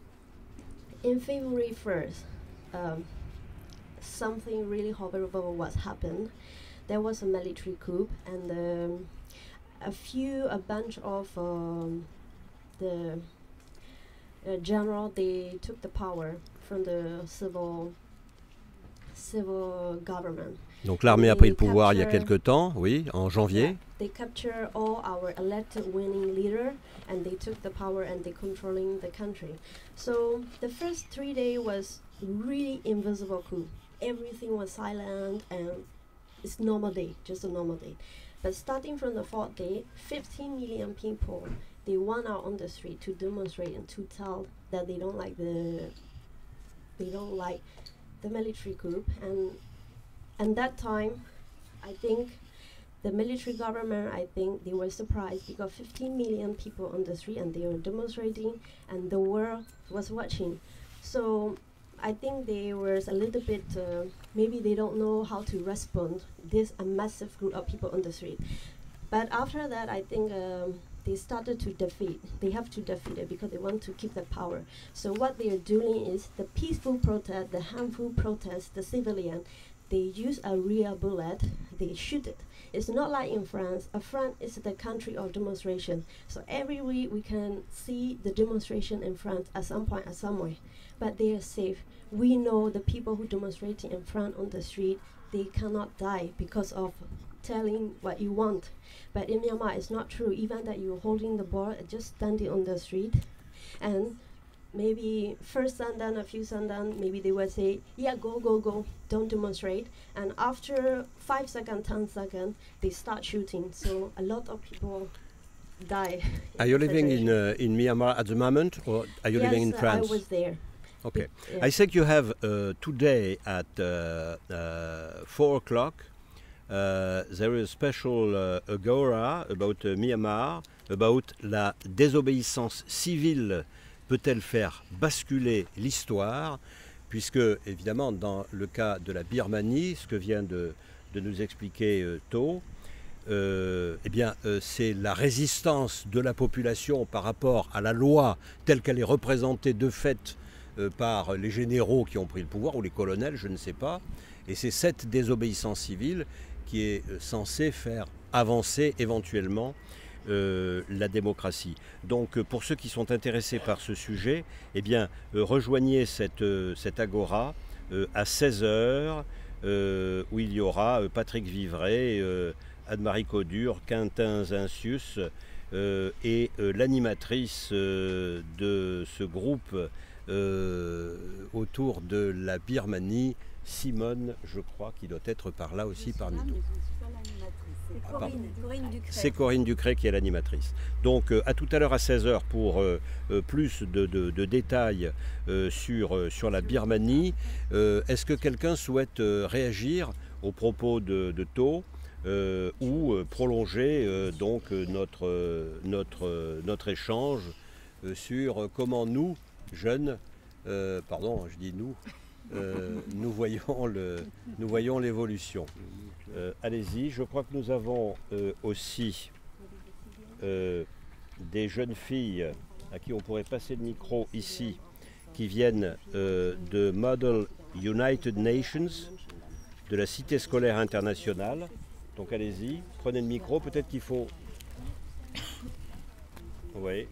in February 1st, something really horrible was happened. There was a military coup, and a bunch of the general, they took the power from the civil government. Donc l'armée a pris le pouvoir il y a quelque temps, oui, en janvier. They captured all our elected winning leader, and they took the power and they controlling the country. So the first 3 days was really invisible coup. Everything was silent and it's normal day, just a normal day. But starting from the 4th day, 15 million people, they went out on the street to demonstrate and to tell that they don't like the military coup. And that time, I think the military government, I think they were surprised because 15 million people on the street and they were demonstrating and the world was watching. So I think they were a little bit, maybe they don't know how to respond this a massive group of people on the street. But after that, I think they started to defeat. They have to defeat it because they want to keep the power. So what they are doing is the peaceful protest, the harmful protest, the civilian, they use a real bullet, they shoot it. It's not like in France. France is the country of demonstration. So every week we can see the demonstration in France at some point, at somewhere. But they are safe. We know the people who demonstrate in France on the street, they cannot die because of telling what you want. But in Myanmar, it's not true. Even that you're holding the ball, just standing on the street, and maybe first sundown, a few sundown, maybe they would say, yeah, go, go, go, don't demonstrate. And after 5 seconds, 10 seconds, they start shooting. So a lot of people die. Are you living in Myanmar at the moment, or are you living in France? Yes, I was there. Okay. I think you have today at 4 o'clock, there is a special agora about Myanmar, about la désobéissance civile peut-elle faire basculer l'histoire, puisque évidemment dans le cas de la Birmanie, ce que vient de nous expliquer To, c'est la résistance de la population par rapport à la loi telle qu'elle est représentée de fait par les généraux qui ont pris le pouvoir, ou les colonels, je ne sais pas, et c'est cette désobéissance civile qui est censée faire avancer éventuellement la démocratie. Donc pour ceux qui sont intéressés par ce sujet, eh bien rejoignez cette agora à 16h où il y aura Patrick Vivray, Anne-Marie Codure, Quentin Zincius et l'animatrice de ce groupe autour de la Birmanie, Simone, je crois, qui doit être par là aussi parmi nous. C'est Corinne Ducret qui est l'animatrice. Donc à tout à l'heure à 16h pour plus de détails sur la Birmanie. Est-ce que quelqu'un souhaite réagir aux propos de To ou prolonger donc notre échange sur comment nous, jeunes, pardon, je dis nous, nous voyons l'évolution. Allez-y, je crois que nous avons aussi des jeunes filles à qui on pourrait passer le micro ici, qui viennent de Model United Nations, de la Cité scolaire internationale. Donc allez-y, prenez le micro, peut-être qu'il faut... Oui,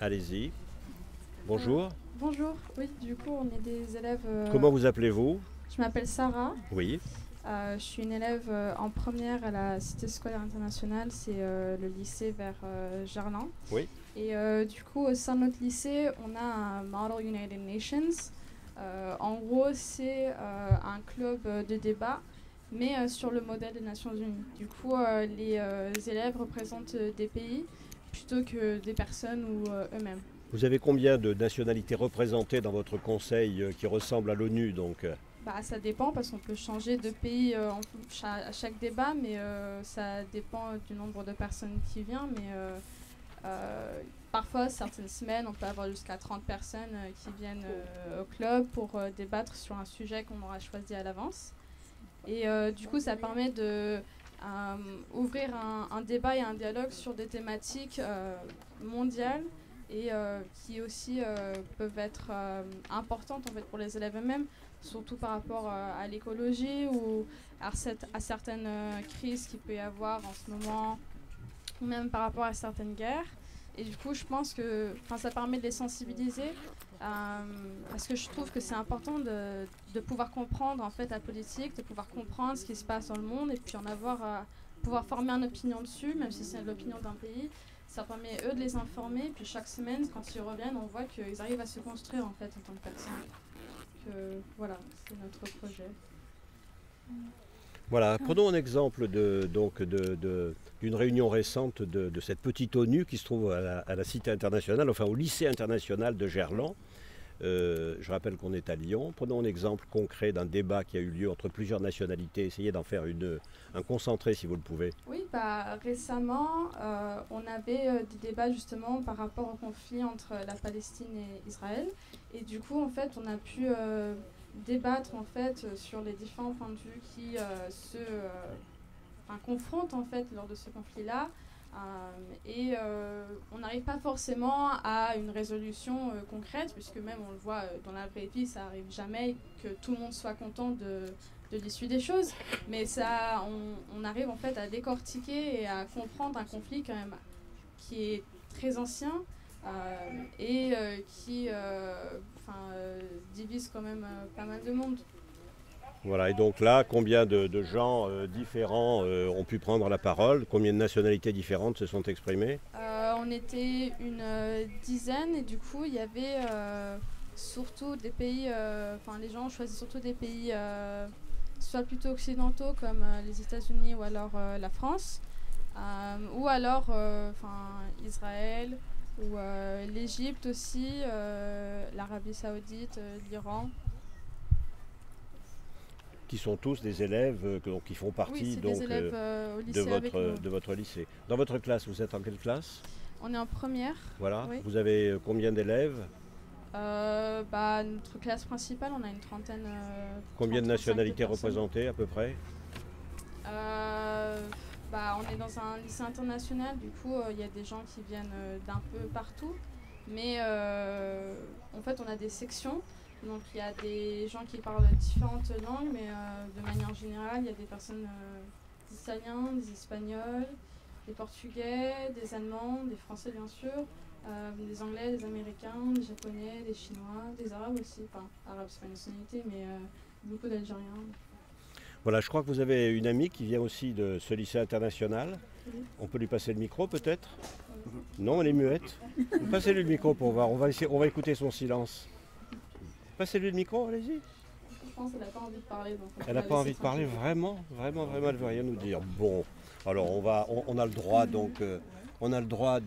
allez-y. Bonjour. Bonjour, oui, du coup on est des élèves... Comment vous appelez-vous? Je m'appelle Sarah. Oui. Je suis une élève en première à la Cité scolaire internationale, c'est le lycée vers Gerland. Oui. Et du coup au sein de notre lycée, on a un Model United Nations. En gros, c'est un club de débat, mais sur le modèle des Nations Unies. Du coup, les élèves représentent des pays plutôt que des personnes ou eux-mêmes. Vous avez combien de nationalités représentées dans votre conseil qui ressemble à l'ONU donc? Ça dépend parce qu'on peut changer de pays à chaque débat, mais ça dépend du nombre de personnes qui viennent. Mais parfois, certaines semaines, on peut avoir jusqu'à 30 personnes qui viennent au club pour débattre sur un sujet qu'on aura choisi à l'avance. Et du coup, ça permet de ouvrir un débat et un dialogue sur des thématiques mondiales et qui aussi peuvent être importantes en fait, pour les élèves eux-mêmes, surtout par rapport à l'écologie ou à certaines crises qu'il peut y avoir en ce moment, ou même par rapport à certaines guerres. Et du coup, je pense que ça permet de les sensibiliser, parce que je trouve que c'est important de pouvoir comprendre en fait, la politique, de pouvoir comprendre ce qui se passe dans le monde et puis pouvoir former une opinion dessus, même si c'est l'opinion d'un pays. Ça permet eux de les informer, puis chaque semaine, quand ils reviennent, on voit qu'ils arrivent à se construire en fait en tant que personne. Voilà, c'est notre projet. Voilà, prenons un exemple d'une réunion récente de cette petite ONU qui se trouve à la Cité internationale, enfin au lycée international de Gerland. Je rappelle qu'on est à Lyon. Prenons un exemple concret d'un débat qui a eu lieu entre plusieurs nationalités. Essayez d'en faire un concentré si vous le pouvez. Oui, récemment, on avait des débats justement par rapport au conflit entre la Palestine et Israël. Et du coup, en fait, on a pu débattre en fait, sur les différents points de vue qui se confrontent en fait, lors de ce conflit-là. On n'arrive pas forcément à une résolution concrète, puisque même on le voit dans la vraie vie, ça n'arrive jamais que tout le monde soit content de l'issue des choses. Mais ça, on arrive en fait à décortiquer et à comprendre un conflit quand même qui est très ancien et qui divise quand même pas mal de monde. Voilà, et donc là, combien de gens différents ont pu prendre la parole? Combien de nationalités différentes se sont exprimées? On était une dizaine et du coup, il y avait surtout des pays, les gens ont choisi surtout des pays soit plutôt occidentaux comme les États-Unis ou alors la France, ou alors Israël ou l'Égypte aussi, l'Arabie Saoudite, l'Iran. Qui sont tous des élèves qui font partie donc, au lycée de votre lycée. Dans votre classe, vous êtes en quelle classe? On est en première. Voilà. Oui. Vous avez combien d'élèves? Notre classe principale, on a une trentaine. Combien de nationalités représentées à peu près? On est dans un lycée international, du coup il y a des gens qui viennent d'un peu partout. Mais en fait on a des sections. Donc il y a des gens qui parlent différentes langues, mais de manière générale, il y a des personnes des Italiens, des Espagnols, des Portugais, des Allemands, des Français bien sûr, des Anglais, des Américains, des Japonais, des Chinois, des Arabes aussi. Enfin, Arabes c'est pas une nationalité, mais beaucoup d'Algériens. Voilà, je crois que vous avez une amie qui vient aussi de ce lycée international. Oui. On peut lui passer le micro peut-être? Oui. Non, elle est muette. Passez-lui le micro pour voir, on va écouter son silence. Passez-lui le micro, allez-y. Je pense qu'elle n'a pas envie de parler. Elle n'a pas envie de parler, vraiment, elle ne veut rien nous dire. Bon, alors on a le droit donc, on a le droit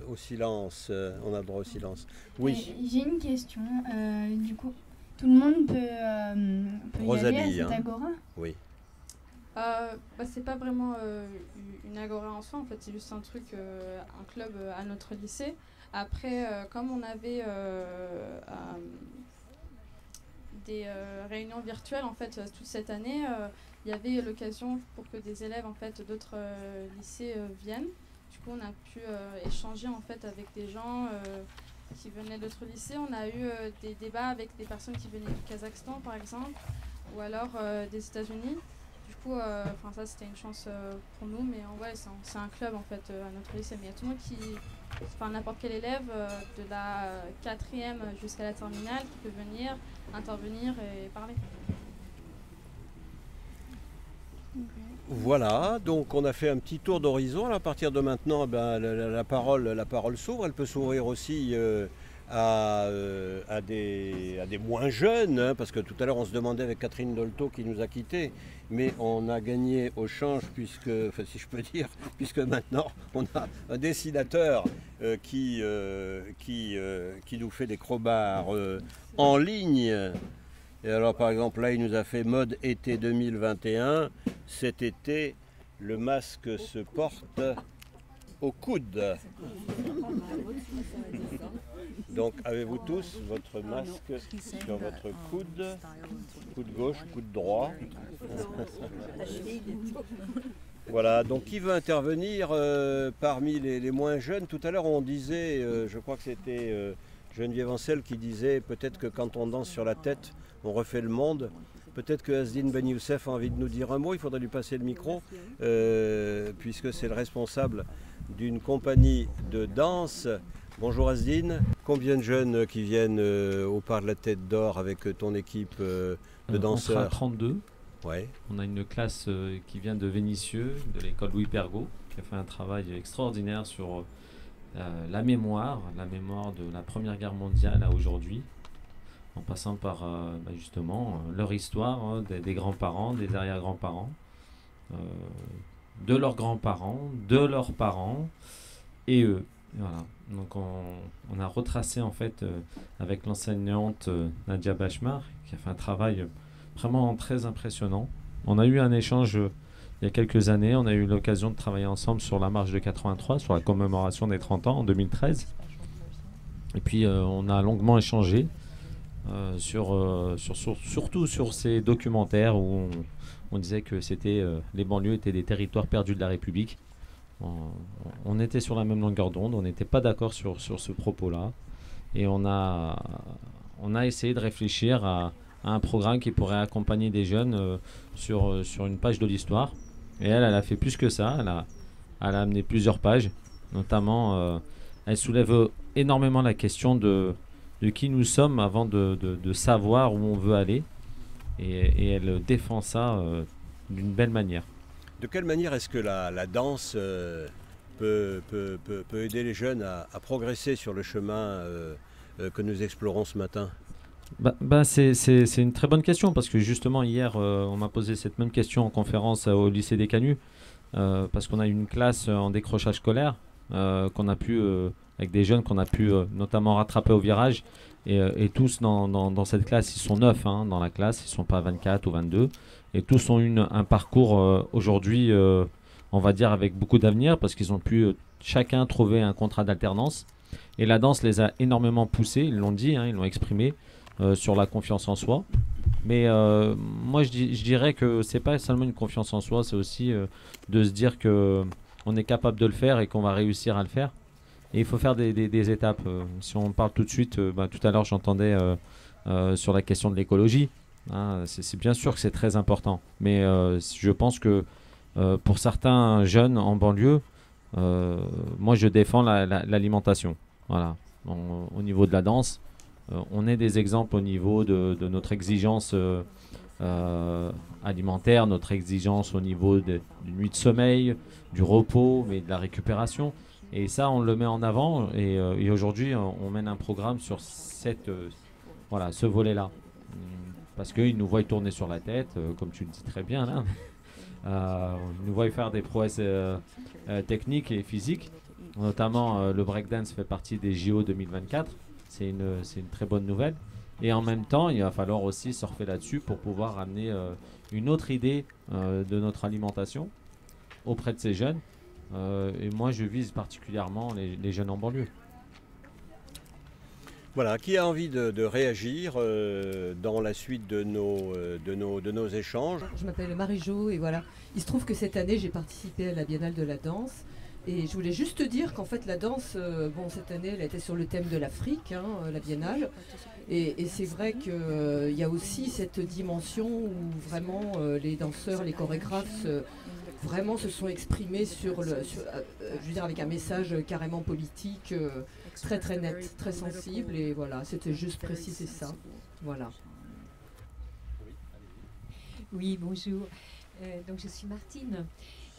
au silence. On a le droit au silence. Oui. J'ai une question. Du coup, tout le monde peut y aller à cette agora? Oui. C'est pas vraiment une agora en soi. En fait, c'est juste un truc, un club à notre lycée. Après, comme on avait des réunions virtuelles en fait toute cette année, il y avait l'occasion pour que des élèves en fait d'autres lycées viennent. Du coup, on a pu échanger en fait avec des gens qui venaient d'autres lycées. On a eu des débats avec des personnes qui venaient du Kazakhstan par exemple, ou alors des États-Unis. Du coup, ça c'était une chance pour nous, mais ouais, c'est un club en fait à notre lycée. Mais il y a tout le monde qui, n'importe quel élève de la 4e jusqu'à la terminale qui peut venir, intervenir et parler. Voilà, donc on a fait un petit tour d'horizon. À partir de maintenant, la parole s'ouvre. Elle peut s'ouvrir aussi à des moins jeunes, hein, parce que tout à l'heure on se demandait avec Catherine Dolto qui nous a quittés, mais on a gagné au change puisque maintenant on a un dessinateur qui nous fait des crobards en ligne. Et alors par exemple là il nous a fait mode été 2021. Cet été le masque se porte au coude. Donc avez-vous tous votre masque sur votre coude gauche, coude droit. Voilà, donc qui veut intervenir parmi les moins jeunes? Tout à l'heure on disait, je crois que c'était Geneviève Ancel qui disait peut-être que quand on danse sur la tête, on refait le monde. Peut-être que Asdine Ben Youssef a envie de nous dire un mot, il faudrait lui passer le micro, puisque c'est le responsable d'une compagnie de danse. Bonjour Asdine, combien de jeunes qui viennent au Parc de la Tête d'Or avec ton équipe de danseurs? On sera 32. Ouais. On a une classe qui vient de Vénissieux, de l'école Louis Pergaud, qui a fait un travail extraordinaire sur la mémoire de la Première Guerre mondiale à aujourd'hui, en passant par justement leur histoire, hein, des grands-parents, des arrière-grands-parents, de leurs grands-parents, de leurs parents et eux. Voilà. Donc on a retracé en fait avec l'enseignante Nadia Bachmar qui a fait un travail vraiment très impressionnant. On a eu un échange il y a quelques années, on a eu l'occasion de travailler ensemble sur la marche de 83, sur la commémoration des 30 ans en 2013. Et puis on a longuement échangé surtout sur ces documentaires où on disait que les banlieues étaient des territoires perdus de la République. on était sur la même longueur d'onde, on n'était pas d'accord sur ce propos-là. Et on a essayé de réfléchir à un programme qui pourrait accompagner des jeunes sur une page de l'histoire. Et elle a fait plus que ça, elle a amené plusieurs pages. Notamment, elle soulève énormément la question de qui nous sommes avant de savoir où on veut aller. Et elle défend ça d'une belle manière. De quelle manière est-ce que la danse peut aider les jeunes à progresser sur le chemin que nous explorons ce matin? C'est une très bonne question parce que justement hier on m'a posé cette même question en conférence au lycée des Canuts parce qu'on a eu une classe en décrochage scolaire qu'on a pu avec des jeunes qu'on a pu notamment rattraper au virage et tous dans cette classe, ils sont 9 dans la classe, ils ne sont pas 24 ou 22 et tous ont eu un parcours aujourd'hui on va dire avec beaucoup d'avenir parce qu'ils ont pu chacun trouver un contrat d'alternance et la danse les a énormément poussés, ils l'ont dit, ils l'ont exprimé sur la confiance en soi. Mais moi je dirais que c'est pas seulement une confiance en soi, c'est aussi de se dire que on est capable de le faire et qu'on va réussir à le faire. Et il faut faire des étapes. Si on parle tout de suite, tout à l'heure j'entendais sur la question de l'écologie. C'est bien sûr que c'est très important. Mais je pense que pour certains jeunes en banlieue, moi je défends l'alimentation. Voilà. Au niveau de la danse, on est des exemples au niveau de notre exigence alimentaire, notre exigence au niveau du nuit de sommeil, du repos, mais de la récupération. Et ça, on le met en avant. Et aujourd'hui, on mène un programme sur ce volet-là. Parce qu'ils nous voient tourner sur la tête, comme tu le dis très bien là. Ils nous voient faire des prouesses techniques et physiques. Notamment, le breakdance fait partie des JO 2024. C'est une très bonne nouvelle. Et en même temps, il va falloir aussi surfer là-dessus pour pouvoir amener une autre idée de notre alimentation auprès de ces jeunes. Et moi, je vise particulièrement les jeunes en banlieue. Voilà, qui a envie de réagir dans la suite de nos échanges? Je m'appelle Marie-Jo et voilà, il se trouve que cette année, j'ai participé à la Biennale de la danse. Et je voulais juste dire qu'en fait la danse, cette année elle était sur le thème de l'Afrique, la Biennale. Et c'est vrai qu'il y a aussi cette dimension où vraiment les danseurs, les chorégraphes vraiment se sont exprimés je veux dire avec un message carrément politique, très très net, très sensible. Et voilà, c'était juste préciser ça. Voilà. Oui, bonjour. Donc je suis Martine.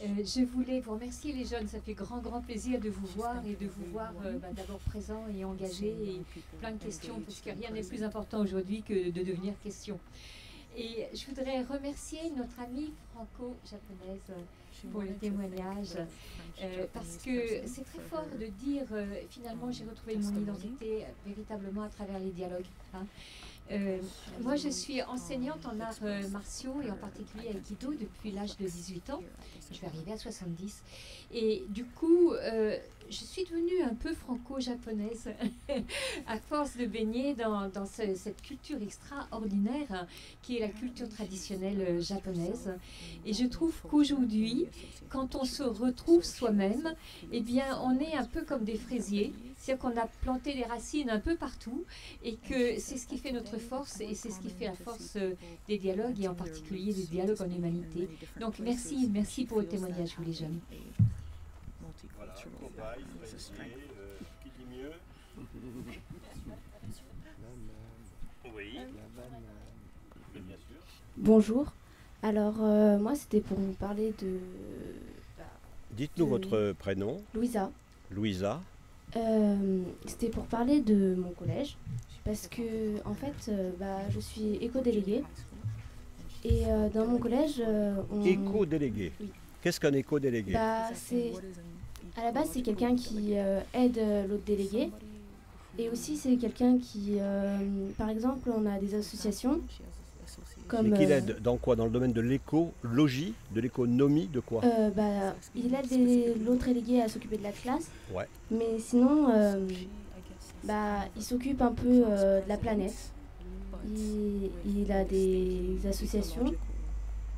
Je voulais vous remercier les jeunes, ça fait grand plaisir de vous voir et de vous voir d'abord présents et engagés et plein de questions parce que rien n'est plus important aujourd'hui que de devenir question. Et je voudrais remercier notre amie franco-japonaise pour le témoignage parce que c'est très fort de dire finalement j'ai retrouvé mon identité véritablement à travers les dialogues. Moi, je suis enseignante en arts martiaux et en particulier Aikido depuis l'âge de 18 ans. Je vais arriver à 70. Et du coup, je suis devenue un peu franco-japonaise à force de baigner dans cette culture extraordinaire qui est la culture traditionnelle japonaise. Et je trouve qu'aujourd'hui, quand on se retrouve soi-même, eh bien, on est un peu comme des fraisiers. C'est-à-dire qu'on a planté des racines un peu partout et que c'est ce qui fait notre force et c'est ce qui fait la force des dialogues et en particulier des dialogues en humanité. Donc merci pour le témoignage, vous les jeunes. Voilà, cobaye, fraisier, qui dit mieux? Oui. Bien sûr. Bonjour. Alors moi c'était pour vous parler de... Dites-nous votre prénom. Louisa. Louisa. C'était pour parler de mon collège parce que en fait je suis éco-déléguée et dans mon collège Éco-délégué. Oui. Qu'est-ce qu'un éco-délégué? À la base c'est quelqu'un qui aide l'autre délégué et aussi c'est quelqu'un qui par exemple on a des associations comme... Mais qu'il aide dans quoi? Dans le domaine de l'écologie, de l'économie, de quoi? Il aide l'autre délégué à s'occuper de la classe. Ouais. Mais sinon, il s'occupe un peu de la planète. Il a des associations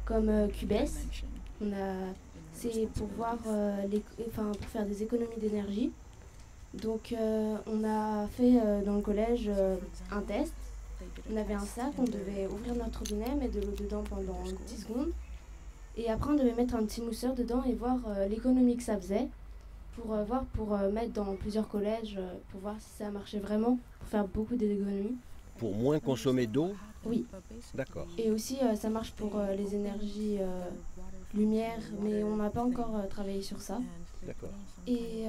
comme Cubes. c'est pour voir pour faire des économies d'énergie. Donc on a fait dans le collège un test. On avait un sac, on devait ouvrir notre robinet, mettre de l'eau dedans pendant 10 secondes. Et après on devait mettre un petit mousseur dedans et voir l'économie que ça faisait. Pour mettre dans plusieurs collèges, pour voir si ça marchait vraiment, pour faire beaucoup d'économies. Pour moins consommer d'eau? Oui. D'accord. Et aussi ça marche pour les énergies lumière, mais on n'a pas encore travaillé sur ça. D'accord. Et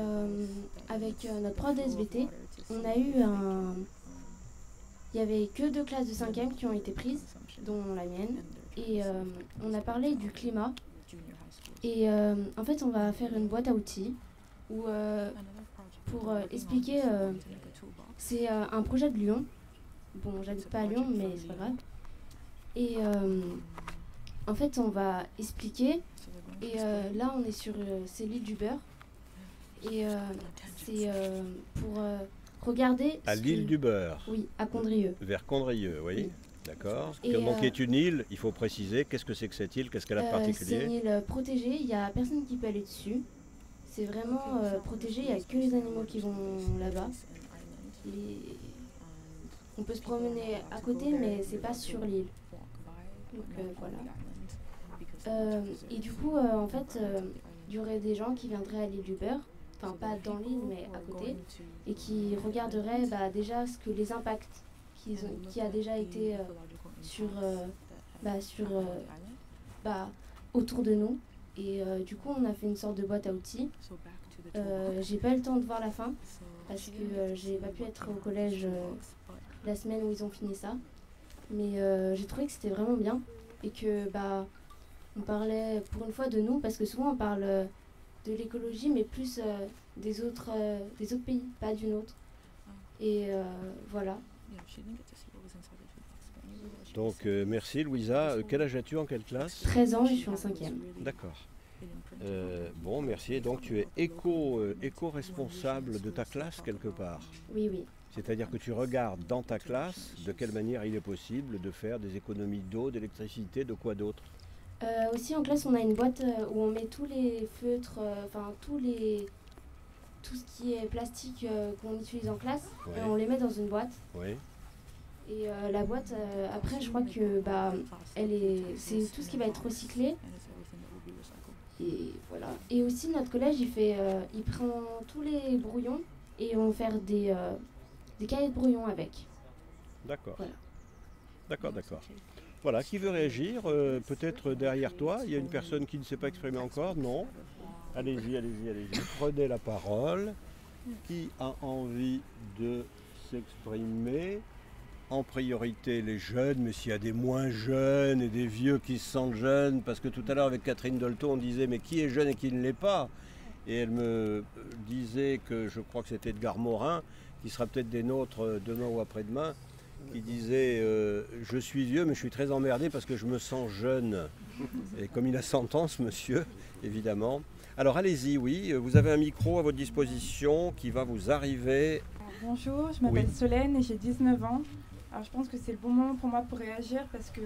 avec notre prof de SVT, on a eu il n'y avait que 2 classes de 5e qui ont été prises, dont la mienne. Et on a parlé du climat. Et en fait, on va faire une boîte à outils où, pour expliquer, c'est un projet de Lyon. Bon, j'habite pas à Lyon, mais c'est pas grave. Et en fait, on va expliquer. Et là, on est sur c'est l'île du beurre. Et c'est pour regarder. À l'île du beurre? Oui, à Condrieu. Vers Condrieu, oui. D'accord. Et Qui est une île, il faut préciser. Qu'est-ce que c'est que cette île? Qu'est-ce qu'elle a de particulier? C'est une île protégée, il n'y a personne qui peut aller dessus. C'est vraiment protégé, il n'y a que les animaux qui vont là-bas. On peut se promener à côté, mais c'est pas sur l'île. Donc voilà. Et du coup, en fait, il y aurait des gens qui viendraient à l'île du beurre, enfin pas dans l'île, mais à côté, et qui regarderaient déjà les impacts qui a déjà été autour de nous. Et du coup, on a fait une sorte de boîte à outils. J'ai pas eu le temps de voir la fin parce que j'ai pas pu être au collège la semaine où ils ont fini ça. Mais j'ai trouvé que c'était vraiment bien et que on parlait pour une fois de nous, parce que souvent on parle de l'écologie, mais plus des autres pays, pas du nôtre. Et voilà. Donc merci Louisa. Quel âge as-tu, en quelle classe? 13 ans et je suis en 5e. D'accord. Bon, merci. Et donc tu es éco-responsable de ta classe quelque part? Oui, oui. C'est-à-dire que tu regardes dans ta classe de quelle manière il est possible de faire des économies d'eau, d'électricité, de quoi d'autre? Aussi en classe, on a une boîte où on met tous les feutres, tout ce qui est plastique qu'on utilise en classe, Ouais. on les met dans une boîte. Oui. Et la boîte, après, je crois que c'est tout ce qui va être recyclé. Et voilà. Et aussi notre collège, il prend tous les brouillons et on fait des cahiers de brouillons avec. D'accord. Voilà. D'accord. Voilà, qui veut réagir? Peut-être derrière toi, il y a une personne qui ne s'est pas exprimée encore? Non? Allez-y. Prenez la parole. Qui a envie de s'exprimer? En priorité les jeunes, mais s'il y a des moins jeunes et des vieux qui se sentent jeunes, parce que tout à l'heure avec Catherine Dolto on disait mais qui est jeune et qui ne l'est pas? Et elle me disait que je crois que c'était Edgar Morin, qui sera peut-être des nôtres demain ou après-demain, qui disait je suis vieux mais je suis très emmerdé parce que je me sens jeune. Et comme il a 100 ans ce monsieur, évidemment. Alors allez-y, oui, vous avez un micro à votre disposition qui va vous arriver. Bonjour, je m'appelle Solène et j'ai 19 ans. Alors je pense que c'est le bon moment pour moi pour réagir parce que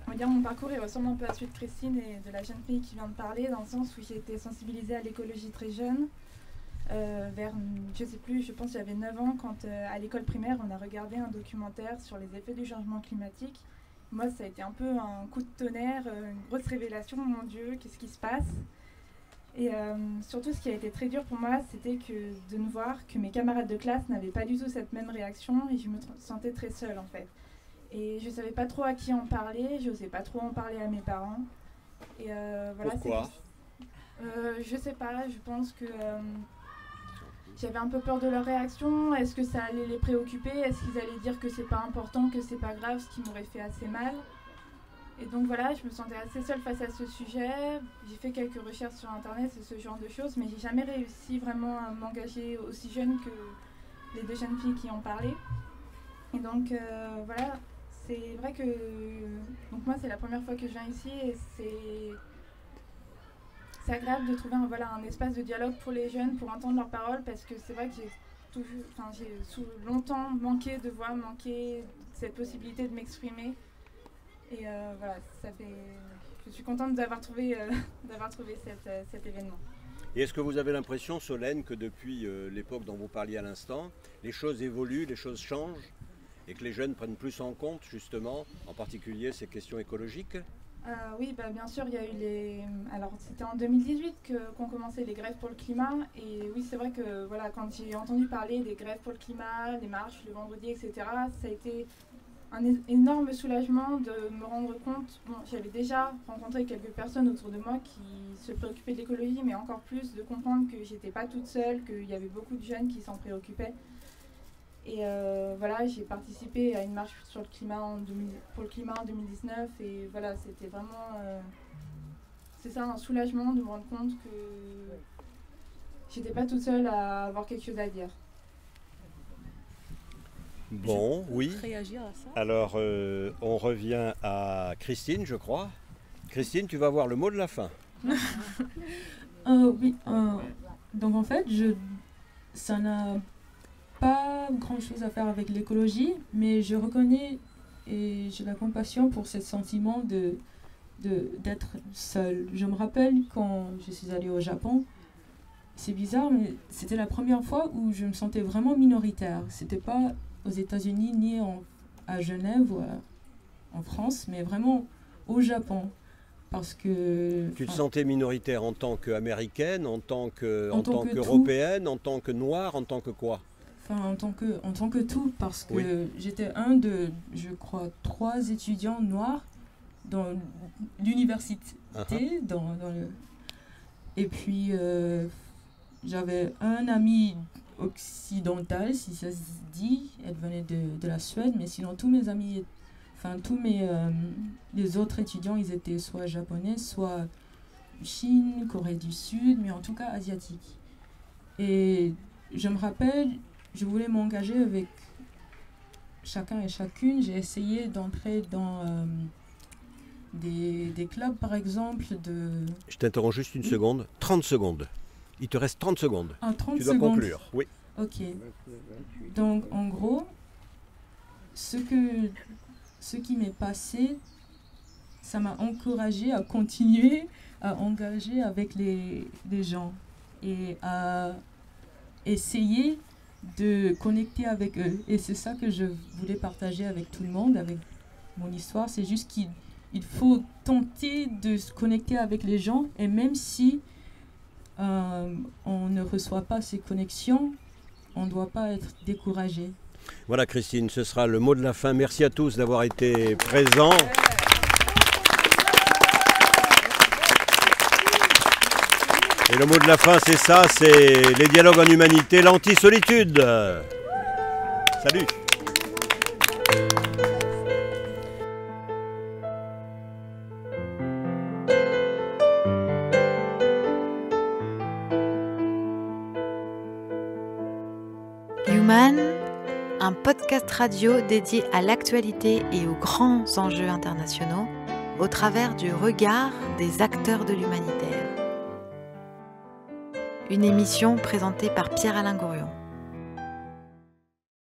on va dire mon parcours il ressemble un peu à celui de Christine et de la jeune fille qui vient de parler, dans le sens où j'ai été sensibilisée à l'écologie très jeune. Je sais plus, je pense que j'avais 9 ans quand à l'école primaire on a regardé un documentaire sur les effets du changement climatique. Moi ça a été un peu un coup de tonnerre, une grosse révélation, mon Dieu, qu'est-ce qui se passe? Et surtout ce qui a été très dur pour moi, c'était de ne voir que mes camarades de classe n'avaient pas du tout cette même réaction et je me sentais très seule en fait. Et je savais pas trop à qui en parler, je n'osais pas trop en parler à mes parents. Et voilà. Pourquoi? Je sais pas, je pense que j'avais un peu peur de leur réaction. Est-ce que ça allait les préoccuper? Est-ce qu'ils allaient dire que c'est pas important, que c'est pas grave, ce qui m'aurait fait assez mal? Et donc voilà, je me sentais assez seule face à ce sujet. J'ai fait quelques recherches sur internet et ce genre de choses, mais j'ai jamais réussi vraiment à m'engager aussi jeune que les 2 jeunes filles qui ont parlé. Et donc voilà, c'est vrai que donc moi c'est la première fois que je viens ici et c'est agréable de trouver un espace de dialogue pour les jeunes, pour entendre leurs paroles, parce que c'est vrai que j'ai longtemps manqué de voix, manqué cette possibilité de m'exprimer. Et voilà, je suis contente d'avoir trouvé, cet événement. Et est-ce que vous avez l'impression, Solène, que depuis l'époque dont vous parliez à l'instant, les choses évoluent, les choses changent et que les jeunes prennent plus en compte, justement, en particulier ces questions écologiques? Oui, bien sûr, il y a eu Alors, c'était en 2018 qu'ont commencé les grèves pour le climat. Et oui, c'est vrai que voilà, quand j'ai entendu parler des grèves pour le climat, les marches le vendredi, etc., ça a été un énorme soulagement de me rendre compte. Bon, j'avais déjà rencontré quelques personnes autour de moi qui se préoccupaient de l'écologie, mais encore plus de comprendre que j'étais pas toute seule, qu'il y avait beaucoup de jeunes qui s'en préoccupaient. Et voilà, j'ai participé à une marche sur le climat pour le climat en 2019 et voilà, c'était vraiment c'est ça, un soulagement de me rendre compte que j'étais pas toute seule à avoir quelque chose à dire. Bon, oui. Réagir à ça. Alors, on revient à Christine, je crois. Christine, tu vas avoir le mot de la fin. Oui, donc en fait, ça n'a pas grand chose à faire avec l'écologie, mais je reconnais et j'ai la compassion pour ce sentiment d'être seule. Je me rappelle quand je suis allée au Japon, c'est bizarre, mais c'était la première fois où je me sentais vraiment minoritaire. C'était pas aux États-Unis ni à Genève ou en France, mais vraiment au Japon. Parce que... Tu te sentais minoritaire en tant qu'américaine, en tant qu'européenne, en tant que noire, en tant que quoi? Enfin, en tant que tout, parce que oui. J'étais un de, je crois, 3 étudiants noirs dans l'université. Et puis, j'avais un ami occidental, si ça se dit, elle venait de la Suède, mais sinon tous mes amis, enfin les autres étudiants, ils étaient soit japonais, soit Chine, Corée du Sud, mais en tout cas asiatiques. Et je me rappelle, je voulais m'engager avec chacun et chacune. J'ai essayé d'entrer dans des clubs, par exemple, de... Je t'interromps juste une seconde. 30 secondes. Il te reste 30 secondes. Ah, 30 tu dois secondes. conclure. Oui. Ok. Donc, en gros, ce qui m'est passé, ça m'a encouragée à continuer à engager avec les gens et à essayer de connecter avec eux. Et c'est ça que je voulais partager avec tout le monde, avec mon histoire. C'est juste qu'il faut tenter de se connecter avec les gens, et même si on ne reçoit pas ces connexions, on ne doit pas être découragé. Voilà Christine, ce sera le mot de la fin. Merci à tous d'avoir été présents. Et le mot de la fin, c'est ça, c'est les dialogues en humanité, l'anti-solitude. Salut. Human, un podcast radio dédié à l'actualité et aux grands enjeux internationaux au travers du regard des acteurs de l'humanitaire. Une émission présentée par Pierre-Alain Gourion.